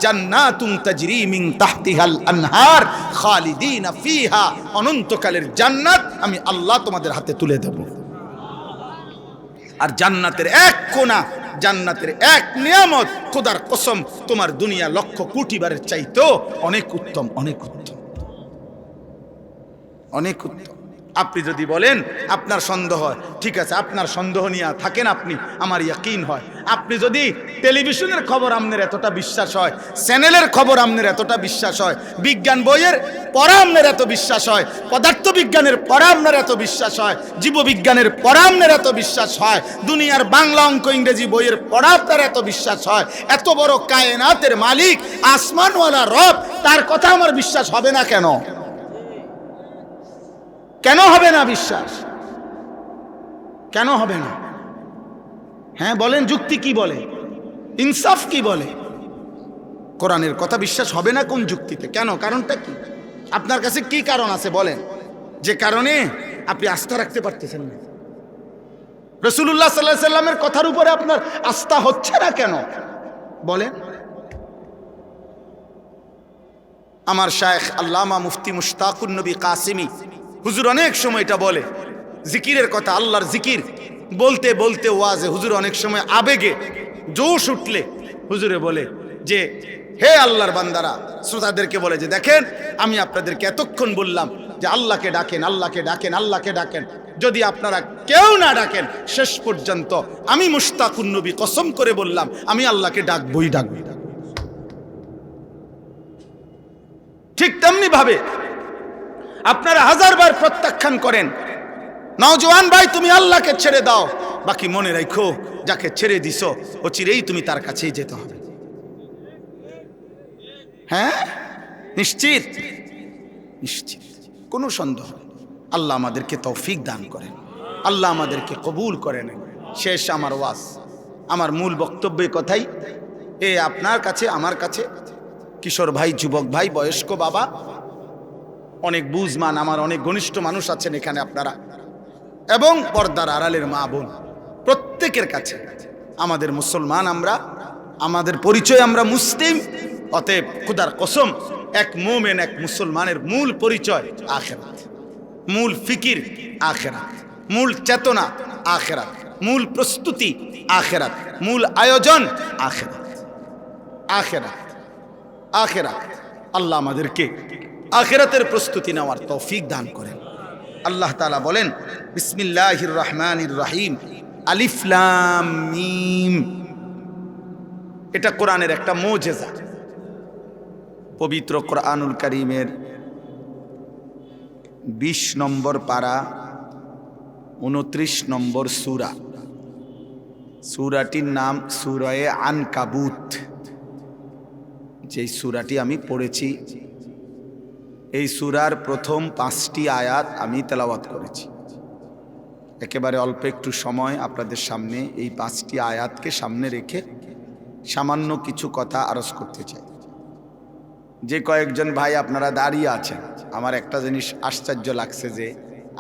জান্নাতুন তাজরি মিন তাহতিহাল আনহার খালিদিনা ফিহা, অনন্তকালের জান্নাত আমি আল্লাহ তোমাদের হাতে তুলে দেব। আর জান্নাতের এক কোণা, জান্নাতের এক নিয়ামত, খোদার কসম তোমার দুনিয়া লক্ষ কোটি বারের চাইতেও অনেক উত্তম, অনেক উত্তম, অনেক উত্তম। আপনি যদি বলেন আপনার সন্দেহ হয়, ঠিক আছে, আপনার সন্দেহ নিয়ে থাকেন আপনি, আমার ইয়াকিন হয়। আপনি যদি টেলিভিশনের খবর আপনার এতটা বিশ্বাস হয়, চ্যানেলের খবর আপনার এতটা বিশ্বাস হয়, বিজ্ঞান বইয়ের পড়া আপনার এত বিশ্বাস হয়, পদার্থ বিজ্ঞানের পড়া আপনার এত বিশ্বাস হয়, জীববিজ্ঞানের পড়া আপনার এত বিশ্বাস হয়, দুনিয়ার বাংলা অঙ্ক ইংরেজি বইয়ের পড়া আপনার এত বিশ্বাস হয়, এত বড় কায়নাতের মালিক আসমানওয়ালা রব, তার কথা আমার বিশ্বাস হবে না কেন? কেন হবে না বিশ্বাস? কেন হবে না? হ্যাঁ বলেন, যুক্তি কি বলে, ইনসাফ কি বলে? কোরআনের কথা বিশ্বাস হবে না কোন যুক্তিতে? কেন? কারণটা কি? আপনার কাছে কি কারণ আছে বলেন, যে কারণে আপনি আস্থা রাখতে পারতেছেন না? রাসূলুল্লাহ সাল্লাল্লাহু আলাইহি সাল্লামের কথার উপরে আপনার আস্থা হচ্ছে না কেন বলেন? আমার শায়েখ আল্লামা মুফতি মুশতাকুন নবী কাসিমি হুজুর অনেক সময় এটা বলে, জিকিরের কথা, আল্লাহর জিকির বলতে বলতে ওয়াজে হুজুর অনেক সময় আবেগে জোশ উঠলে হুজুরে বলে যে হে আল্লাহর বান্দারা, শ্রোতাদেরকে বলে যে দেখেন আমি আপনাদেরকে এতক্ষণ বললাম যে আল্লাহকে ডাকেন, আল্লাহকে ডাকেন, আল্লাহকে ডাকেন, যদি আপনারা কেউ না ডাকেন শেষ পর্যন্ত আমি মুশতাকুন নবী কসম করে বললাম আমি আল্লাহকে ডাকবই ডাকবো। ঠিক তেমনি ভাবে আপনারা হাজারবার প্রত্যাখ্যান করেন, নওজোয়ান ভাই তুমি আল্লাহকে ছেড়ে দাও, বাকি মনে রাখো যাকে ছেড়ে দিছ ও চিরেই তুমি তার কাছেই যেতে হবে। হ্যাঁ, নিশ্চিত নিশ্চিত, কোনো সন্দেহ। আল্লাহ আমাদেরকে তৌফিক দান করেন, আল্লাহ আমাদেরকে কবুল করে নেন। শেষ আমার ওয়াজ, আমার মূল বক্তব্য কথাই, আপনার কাছে আমার কাছে কিশোর ভাই, যুবক ভাই, বয়স্ক বাবা, অনেক বুঝমান আমার অনেক ঘনিষ্ঠ মানুষ আছেন এখানে আপনারা, এবং পর্দার আড়ালের মা বোন, প্রত্যেকের কাছে আমাদের মুসলমান, আমরা আমাদের পরিচয় আমরা মুসলিম। অতএব খুদার কসম, এক মুমিন, এক মুসলমানের মূল পরিচয় আখিরাত, মূল ফিকির আখিরাত, মূল চেতনা আখিরাত, মূল প্রস্তুতি আখিরাত, মূল আয়োজন আখিরাত। আখিরাত আখিরাত আল্লাহ আমাদেরকে আখিরাতের প্রস্তুতি নেওয়ার তৌফিক দান করেন। আল্লাহ তাআলা বলেন, বিসমিল্লাহির রহমানির রহিম, আলিফ লাম মিম। এটা কোরআনের একটা মুজিজা। পবিত্র কোরআনুল কারীমের 20 নম্বর পারা 29 নম্বর সূরা, সূরাটির নাম সূরায়ে আনকাবুত। যেই সূরাটি আমি পড়েছি, এই সূরার প্রথম 5টি আয়াত আমি তেলাওয়াত করেছি। একেবারে অল্প একটু সময় আপনাদের সামনে এই 5টি আয়াতকে সামনে রেখে সামান্য কিছু কথা আরজ করতে চাই। যে কয়েকজন ভাই আপনারা দাঁড়িয়ে আছেন, আমার একটা জিনিস আশ্চর্য লাগছে যে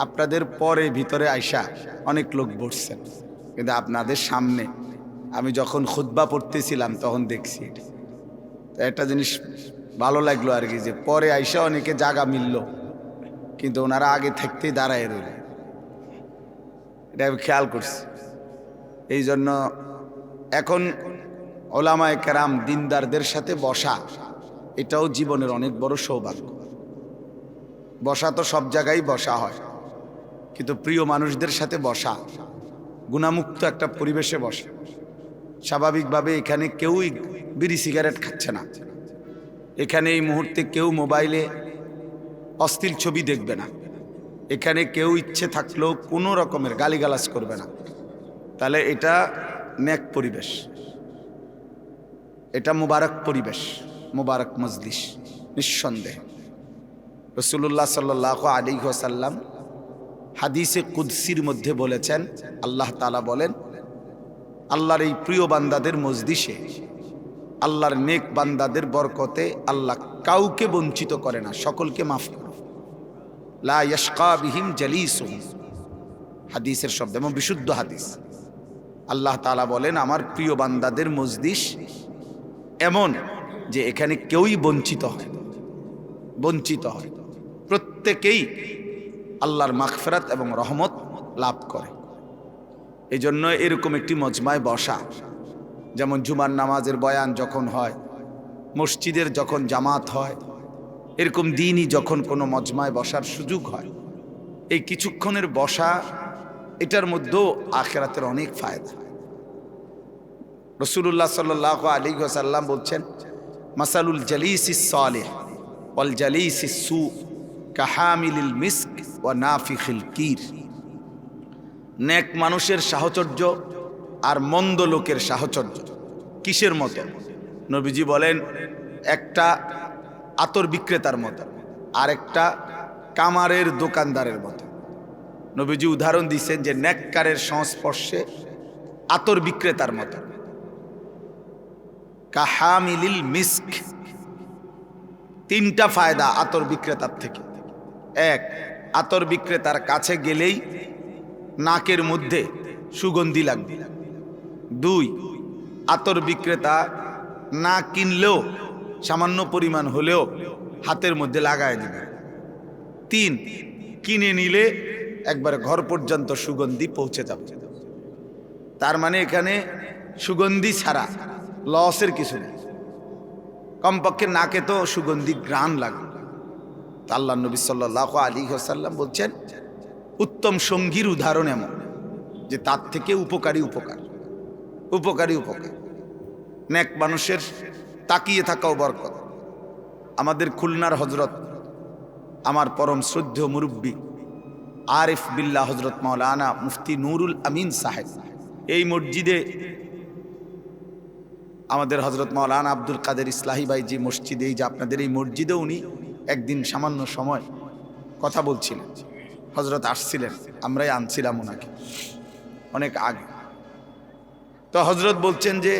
আপনাদের পরে ভিতরে আইসা অনেক লোক বসছেন, কিন্তু আপনাদের সামনে আমি যখন খুতবা পড়তেছিলাম তখন দেখছি। তো একটা জিনিস ভালো লাগলো আর কি, যে পরে আইসা অনেকে জায়গা মিলল, কিন্তু ওনারা আগে থাকতেই দাঁড়ায় রইল। এটা আমি খেয়াল করছি। এই জন্য এখন ওলামায়ে কেরাম, দিনদারদের সাথে বসা, এটাও জীবনের অনেক বড় সৌভাগ্য। বসা তো সব জায়গায় বসা হয়, কিন্তু প্রিয় মানুষদের সাথে বসা, গুণামুক্ত একটা পরিবেশে বসা। স্বাভাবিকভাবে এখানে কেউই বিড়ি সিগারেট খাচ্ছে না, এখানে এই মুহূর্তে কেউ মোবাইলে অশ্লীল ছবি দেখবে না, এখানে কেউ ইচ্ছে থাকলেও কোনো রকমের গালিগালাজ করবে না। তাহলে এটা নেক পরিবেশ, এটা মুবারক পরিবেশ, মুবারক মজলিস। নিঃসন্দেহে রাসূলুল্লাহ সাল্লাল্লাহু আলাইহি ওয়াসাল্লাম হাদিসে কুদসির মধ্যে বলেছেন, আল্লাহ তাআলা বলেন, আল্লাহর এই প্রিয় বান্দাদের মজলিসে, আল্লাহর নেক বান্দাদের বরকতে আল্লাহ কাউকে বঞ্চিত করে না, সকলকে মাফ করে। লা ইয়াশকা বিহিম জালিসুহুম, হাদিসের শব্দ এবং বিশুদ্ধ হাদিস। আল্লাহ তাআলা বলেন, আমার প্রিয় বান্দাদের মজলিস এমন যে এখানে কেউই বঞ্চিত হয়, বঞ্চিত হয়, প্রত্যেকেই আল্লাহর মাগফিরাত এবং রহমত লাভ করে। এই জন্য এরকম একটি মজমায় বসা, যেমন জুমার নামাজের বয়ান যখন হয়, মসজিদের যখন জামাত হয়, এরকম দিনই যখন কোনো মজমায় বসার সুযোগ হয়, এই কিছুক্ষণের বসা, এটার মধ্যেও আখিরাতের অনেক ফায়দা। রাসূলুল্লাহ সাল্লাল্লাহু আলাইহি ওয়াসাল্লাম বলছেন, মাসালুল জালিসিস সালিহ ওয়াল জালিসিস সু কাহামিলিল মিস্ক ওয়া নাফিখিল কির। নেক মানুষের সাহচর্য আর মন্দ লোকের সাহচর্য কিসের মতো? নবীজি বলেন, একটা আতর বিক্রেতার মতো, আর একটা কামারের দোকানদারের মতো। নবীজি উদাহরণ দিচ্ছেন যে নেককারের সংস্পর্শে আতর বিক্রেতার মতো, কাহামিলিল মিস্ক। 3টা ফায়দা আতর বিক্রেতার থেকে। 1, আতর বিক্রেতার কাছে গেলেই নাকের মধ্যে সুগন্ধি লাগবে। 2, আতর বিক্রেতা না কিনলেও সামান্য পরিমাণ হলেও হাতের মধ্যে লাগায় দিবে। 3, কিনে নিলে একবারে ঘর পর্যন্ত সুগন্ধি পৌঁছে যাবে। তার মানে এখানে সুগন্ধি ছাড়া লসের কিছু নেই, কমপক্ষে নাকে তো সুগন্ধি ঘ্রাণ লাগবে। আল্লাহ নবী সাল্লাল্লাহু আলাইহি ওয়াসাল্লাম বলছেন, উত্তম সঙ্গীর উদাহরণ এমন যে তার থেকে উপকারী উপকার, উপকারী উপকার। নেক মানুষের তাকিয়ে থাকাও বরকত। আমাদের খুলনার হজরত, আমার পরম শ্রদ্ধেয় মুরব্বী আরিফ বিল্লাহ হজরত মাওলানা মুফতি নুরুল আমিন সাহেব এই মসজিদে আমাদের হযরত মাওলানা আব্দুল কাদের ইসলাহি ভাই যে মসজিদে, এই যে আপনাদের এই মসজিদে উনি একদিন সামান্য সময় কথা বলছিলেন। হযরত আসছিলেন, আমরাই আনছিলাম ওনাকে অনেক আগে। তো হযরত বলছেন যে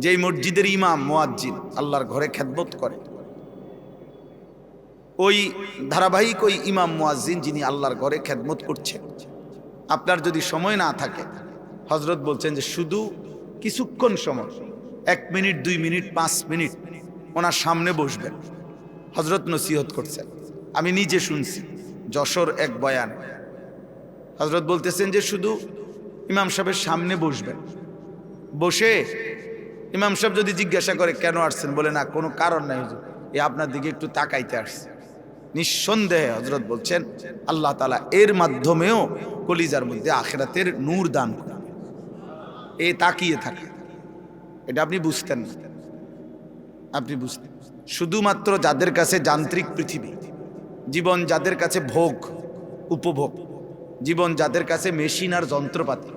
যেই মসজিদের ইমাম মুয়াজ্জিন আল্লাহর ঘরে খেদমত করে, ওই ধারাবাহিক ওই ইমাম মুয়াজ্জিন যিনি আল্লাহর ঘরে খেদমত করছেন, আপনার যদি সময় না থাকে, হযরত বলছেন যে শুধু কিছুক্ষণ সময়, 1 মিনিট 2 মিনিট 5 মিনিট ওনার সামনে বসবেন। হযরত নসিহত করছেন, আমি নিজে শুনছি যশোর এক বয়ান। হযরত বলতেছেন যে শুধু ইমাম সাহেবের সামনে বসবেন, বসে ইমাম সাহেব যদি জিজ্ঞাসা করে কেন আসছেন, বলে না কোনো কারণ নাই হুজুর, এই আপনার দিকে একটু তাকাইতে আসছে। নিঃসন্দেহে হযরত বলছেন আল্লাহ তাআলা এর মাধ্যমেও কলিজার মধ্যে আখিরাতের নূর দান করে। এই তাকিয়ে থাকে, এটা আপনি বুঝতেন না, আপনি বুঝতেন। শুধুমাত্র যাদের কাছে যান্ত্রিক পৃথিবী, জীবন যাদের কাছে ভোগ উপভোগ, জীবন যাদের কাছে মেশিন আর যন্ত্রপাতি,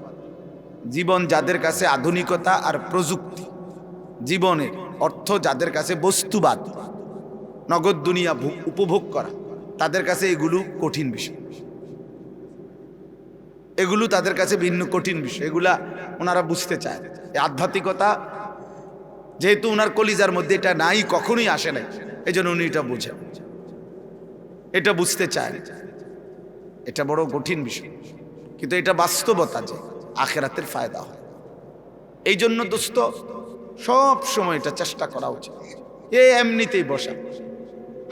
জীবন যাদের কাছে আধুনিকতা আর প্রযুক্তি, জীবনের অর্থ যাদের কাছে বস্তুবাদ, নগদ দুনিয়া উপভোগ করা, তাদের কাছে এগুলো কঠিন বিষয়, এগুলো তাদের কাছে ভিন্ন কঠিন বিষয়, এগুলা ওনারা বুঝতে চায়। এই আধ্যাত্মিকতা যেহেতু ওনার কলিজার মধ্যে এটা নাই, কখনোই আসে নাই, এই জন্য উনি এটা বুঝেন, এটা বুঝতে চায়। এটা বড় কঠিন বিষয়, কিন্তু এটা বাস্তবতা যে আখিরাতের ফায়দা হয়। এই জন্য দোস্ত সব সময় এটা চেষ্টা করা উচিত। এমনিতেই বসা,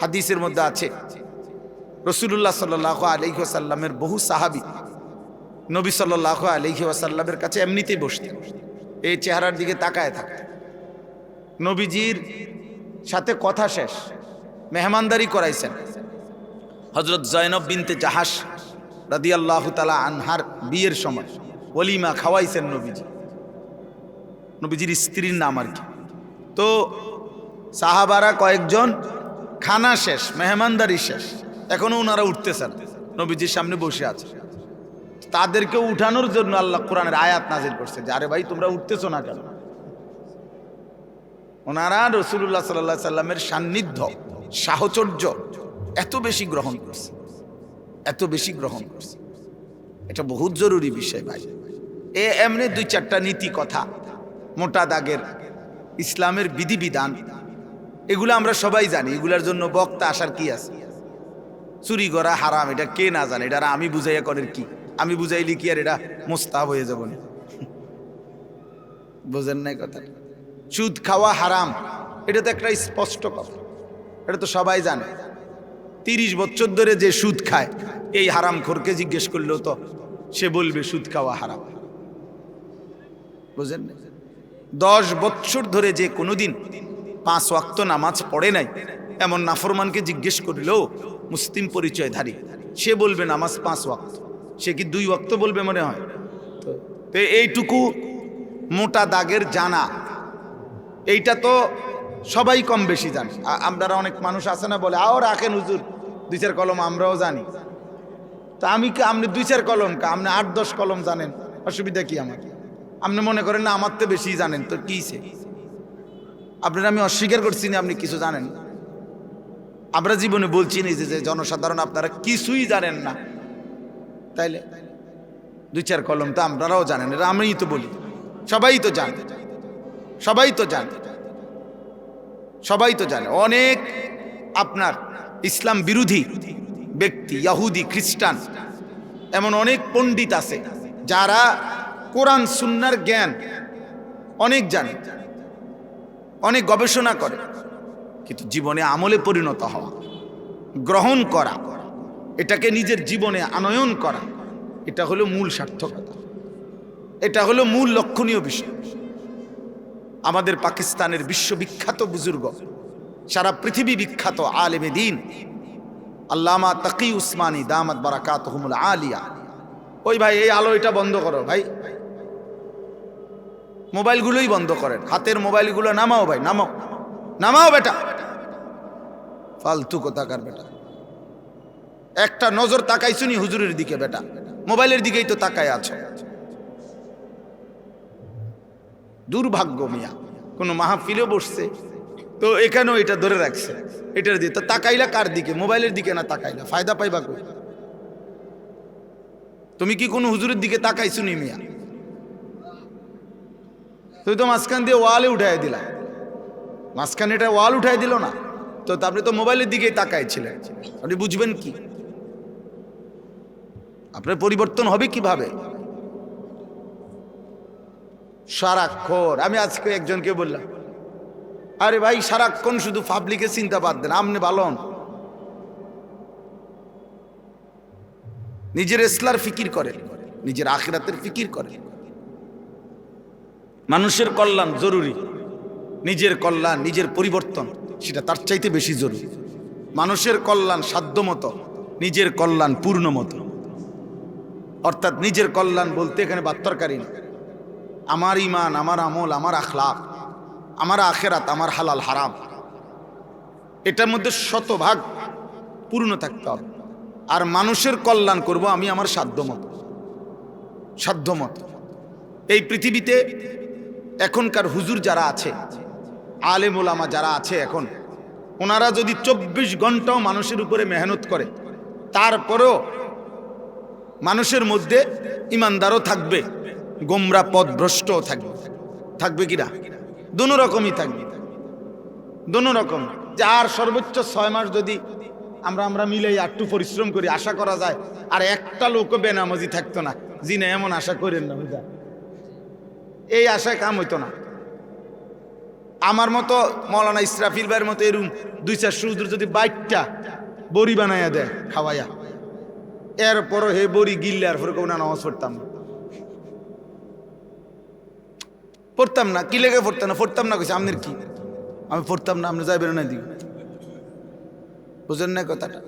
হাদিসের মধ্যে আছে রাসূলুল্লাহ সাল্লাল্লাহু আলাইহি ওয়াসাল্লামের বহু সাহাবী নবী সাল্লাল্লাহু আলাইহি ওয়াসাল্লামের কাছে এমনিতেই বসতেন, এই চেহারার দিকে তাকায় থাকে। নবীজির সাথে কথা শেষ, মেহমানদারি করাইছেন। হযরত জয়নব বিনতে জাহাশ রাদিয়াল্লাহু তাআলা আনহার বিয়ের সময় ওলিমা খাওয়াইছেন নবীজি, নবীজির স্ত্রীর নাম আর কি। তো সাহাবারা কয়েকজন খানা শেষ, মেহমানদারি শেষ, এখনো ওনারা উঠতেছেন, নবীজির সামনে বসে আছে। তাদেরকে উঠানোর জন্য আল্লাহ কোরআনের আয়াত নাজিল করছে যে আরে ভাই তোমরা উঠতেছো না কেন? ওনারা রাসূলুল্লাহ সাল্লাল্লাহু আলাইহি সাল্লামের সান্নিধ্য, সাহচর্য এত বেশি গ্রহণ করছে, এত বেশি গ্রহণ করছে। এটা বহুত জরুরি বিষয় ভাই। এমনি 2-4টা নীতি কথা, মোটা দাগের ইসলামের বিধিবিধান, এগুলো আমরা সবাই জানি, এগুলার জন্য বক্তা আসার কি আছে? চুরি করা হারাম, এটা কে না জানে? এটা আমি বুঝাইয়া করের কি? আমি বুঝাইলি কি আর এটা মোস্তাহাব হয়ে যাব না? বোঝেন নাই কথা? সুদ খাওয়া হারাম, এটা তো একটা স্পষ্ট কথা, এটা তো সবাই জানে। 30 বছর ধরে যে সুদ খায়, এই হারামখোরকে জিজ্ঞেস করলেও তো সে বলবে সুদ খাওয়া হারাম। বুঝেন না? 10 বছর ধরে যে কোনোদিন 5 ওয়াক্ত নামাজ পড়ে নাই, এমন নাফরমানকে জিজ্ঞেস করলেও মুসলিম পরিচয়ধারী, সে বলবে নামাজ 5 ওয়াক্ত। সে কি 2 ওয়াক্ত বলবে মনে হয়? তো এইটুকু মোটা দাগের জানা, এইটা তো সবাই কম বেশি জানে। আপনারা অনেক মানুষ আছে না বলে আও রাখেন হুজুর 2-4 কলম, আমরাও জানি। তো আমি কি আপনি 2-4 কলম কা, আপনি 8-10 কলম জানেন, অসুবিধা কি আমার? আপনি মনে করেন না আমার তো বেশি জানেন, তো কিছে? আপনারা আমি অস্বীকার করছি না আপনি কিছু জানেন। আমরা জীবনে বলছি না যে জনসাধারণ আপনারা কিছুই জানেন না, তাইলে 2-4 কলম তো আপনারাও জানেন, এটা আমিই তো বলি। সবাই তো জানে, সবাই তো জানে, সবাই তো জানে। অনেক আপনার ইসলাম বিরোধী ব্যক্তি, ইহুদি খ্রিস্টান, এমন অনেক পণ্ডিত আছে যারা কোরআন সুন্নাহর জ্ঞান অনেক জানে, অনেক গবেষণা করে, কিন্তু জীবনে আমলে পরিণত হওয়া, গ্রহণ করা, এটাকে নিজের জীবনে আনয়ন করা, এটা হলো মূল সার্থকতা, এটা হলো মূল লক্ষণীয় বিষয়। আমাদের পাকিস্তানের বিশ্ববিখ্যাত বুজুর্গ, সারা পৃথিবী বিখ্যাত আলেমে দ্বীন আল্লামা তাকি উসমানী দামাত বারাকাতুহুমুল আলিয়া, ওই ভাই এই আলো এটা বন্ধ করো ভাই, মোবাইলগুলোই বন্ধ করেন, হাতের মোবাইলগুলো নামাও ভাই, নামাও, নামাও বেটা, ফালতু কোথাকার বেটা। একটা নজর তাকাইছুনি হুজুরের দিকে বেটা, মোবাইলের দিকেই তো তাকায় আছো। দুর্ভাগ্য মিয়া। কোনো মাহফিলেও বসছে তো এখানেও এটা ধরে রাখছে, এটার দিয়ে তো তাকাইলা কার দিকে? মোবাইলের দিকে না তাকাইলা, ফায়দা পাইবা কই? তুমি কি কোনো হুজুরের দিকে তাকাইছো নি মিয়া? তুই তো মাঝখান দিয়ে ওয়ালে উঠাই দিলা, মাঝখানে এটা ওয়াল উঠাই দিল না তো, আপনি তো মোবাইলের দিকেই তাকাইছিলেন। আপনি বুঝবেন কি? আপনার পরিবর্তন হবে কিভাবে? সারাক্ষণ আমি আজকে একজনকে বললাম, আরে ভাই সারাক্ষণ শুধু পাবলিকের চিন্তা বাদ দেন, আপনি ভালো হন, নিজের ইসলার ফিকির করেন, নিজের আখিরাতের ফিকির করেন। মানুষের কল্যাণ জরুরি, নিজের কল্যাণ নিজের পরিবর্তন সেটা তার চাইতে বেশি জরুরি। মানুষের কল্যাণ সাধ্যমতো, নিজের কল্যাণ পূর্ণ মতো। অর্থাৎ নিজের কল্যাণ বলতে এখানে বাত্তরকারী না, আমার ইমান, আমার আমল, আমার আখলাক, আমার আখেরাত, আমার হালাল হারাম, এটার মধ্যে শতভাগ পূর্ণ থাকতে হবে। আর মানুষের কল্যাণ করব আমি আমার সাধ্যমতো, সাধ্যমতো। এই পৃথিবীতে এখনকার হুজুর যারা আছে, আলেম ওলামা যারা আছে এখন, ওনারা যদি 24 ঘন্টাও মানুষের উপরে মেহনত করে, তারপরেও মানুষের মধ্যে ইমানদারও থাকবে, গোমরা পথভ্রষ্টও থাকবে। থাকবে কিনা? দোনো রকমই থাকবে, দোনো রকম। যার সর্বোচ্চ 6 মাস যদি আমরা মিলে একটু পরিশ্রম করি, আশা করা যায় আর একটা লোকও বেনামাজি থাকতো না। জি না, এমন আশা করেন না, বুঝা, এই আশায় কাম হইতো না। আমার মতো মৌলানা ইসরাফিল ভাইয়ের মতো এরকম 2-4 হুজুর যদি 22টা বড়ি বানাইয়া দেয় খাওয়াইয়া, এরপরও হে বড়ি গিললে আর পরে কোনো নামাজ পড়তাম না, পড়তাম না। কি লেগে পড়তাম না? পড়তাম না কইছে আপনার কি? আমি পড়তাম না, আপনি যাইবেন না দিকে, বুঝলেন না কথাটা?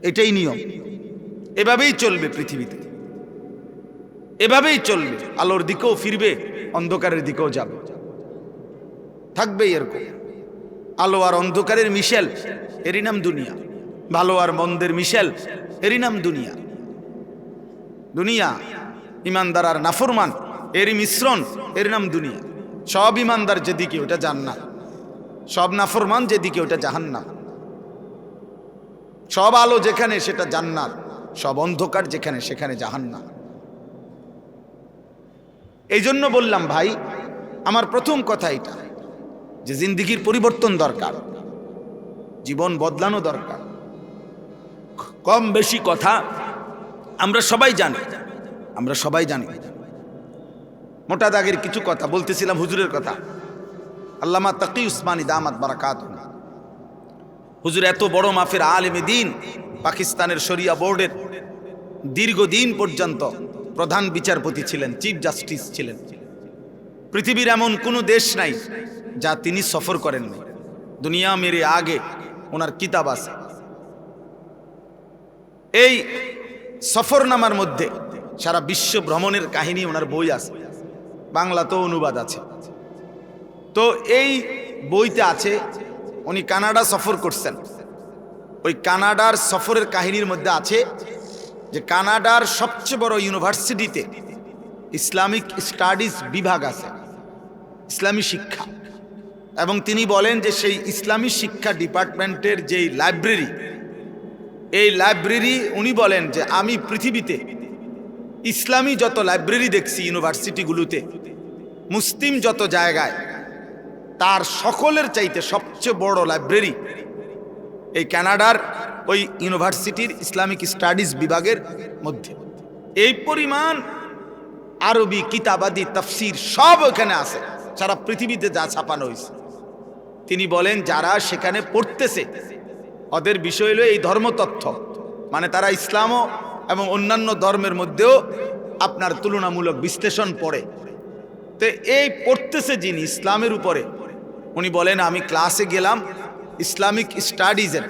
এটাই নিয়ম, এভাবেই চলবে পৃথিবীতে, এভাবেই চলবে। আলোর দিকেও ফিরবে, অন্ধকারের দিকেও যাবে, থাকবেই এরকম। আলো আর অন্ধকারের মিশেল, এরই নাম দুনিয়া। ভালো আর মন্দের মিশেল, এরই নাম দুনিয়া। দুনিয়া ইমানদার আর নাফরমান এরই মিশ্রণ, এর নাম দুনিয়া। সব ইমানদার যেদিকে ওটা জান্নাত, সব নাফরমান যেদিকে ওটা জাহান্নাম। সব আলো যেখানে সেটা জান্নাত, সব অন্ধকার যেখানে সেখানে জাহান্নাম। এই জন্য বললাম ভাই, আমার প্রথম কথা এটা যে জিন্দেগির পরিবর্তন দরকার, জীবন বদলানো দরকার। কম বেশি কথা আমরা সবাই জানি, আমরা সবাই জানি। মোটা দাগের কিছু কথা বলতেছিলাম, হুজুরের কথা। আল্লামা তাকি উসমানী দামাত বারাকাতুহু, হুজুর এত বড় মাফের আলেমে দ্বীন, পাকিস্তানের শরিয়া বোর্ডের দীর্ঘদিন পর্যন্ত প্রধান বিচারপতি ছিলেন, চিফ জাস্টিস ছিলেন। পৃথিবীর এমন কোনো দেশ নাই যা তিনি সফর করেননি। দুনিয়া মেরে আগে ওনার কিতাব আছে। এই সফরনামার মধ্যে সারা বিশ্ব ভ্রমণের কাহিনী ওনার বই আছে, বাংলাতেও অনুবাদ আছে। তো এই বইতে আছে উনি কানাডা সফর করছেন। ওই কানাডার সফরের কাহিনীর মধ্যে আছে যে কানাডার সবচেয়ে বড় ইউনিভার্সিটিতে ইসলামিক স্টাডিজ বিভাগ আছে, ইসলামী শিক্ষা। এবং তিনি বলেন যে সেই ইসলামী শিক্ষা ডিপার্টমেন্টের যেই লাইব্রেরি, এই লাইব্রেরি উনি বলেন যে আমি পৃথিবীতে ইসলামী যত লাইব্রেরি দেখছি ইউনিভার্সিটিগুলোতে, মুসলিম যত জায়গায়, তার সকলের চাইতে সবচেয়ে বড় লাইব্রেরি এই কানাডার ওই ইউনিভার্সিটির ইসলামিক স্টাডিজ বিভাগের মধ্যে। এই পরিমাণ আরবি কিতাবাদি তাফসির সব ওখানে আছে, সারা পৃথিবীতে যা ছাপানো হয়েছে। তিনি বলেন যারা সেখানে পড়তেছে ওদের বিষয় হলো এই ধর্মতত্ত্ব, মানে তারা ইসলাম এবং অন্যান্য ধর্মের মধ্যেও আপনার তুলনামূলক বিশ্লেষণ পড়ে। তো এই পড়তেছে যিনি ইসলামের উপরে, উনি বলেন আমি ক্লাসে গেলাম ইসলামিক স্টাডিজের,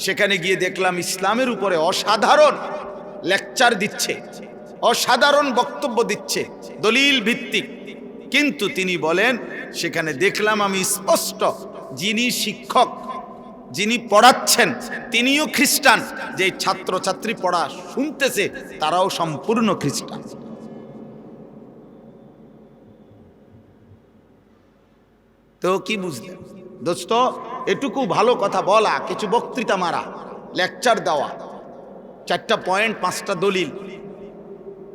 সেখানে গিয়ে দেখলাম ইসলামের উপরে অসাধারণ লেকচার দিচ্ছে, অসাধারণ বক্তব্য দিচ্ছে, দলিল ভিত্তিক। কিন্তু তিনি বলেন সেখানে দেখলাম আমি স্পষ্ট যিনি শিক্ষক, যিনি পড়াচ্ছেন তিনিও খ্রিস্টান, যে ছাত্রছাত্রী পড়া শুনতেছে তারাও সম্পূর্ণ খ্রিস্টান। তো কি বুঝলেন দোস্ত? এটুকু ভালো কথা বলা, কিছু বক্তৃতা মারা, লেকচার দেওয়া, 4টা পয়েন্ট 5টা দলিল,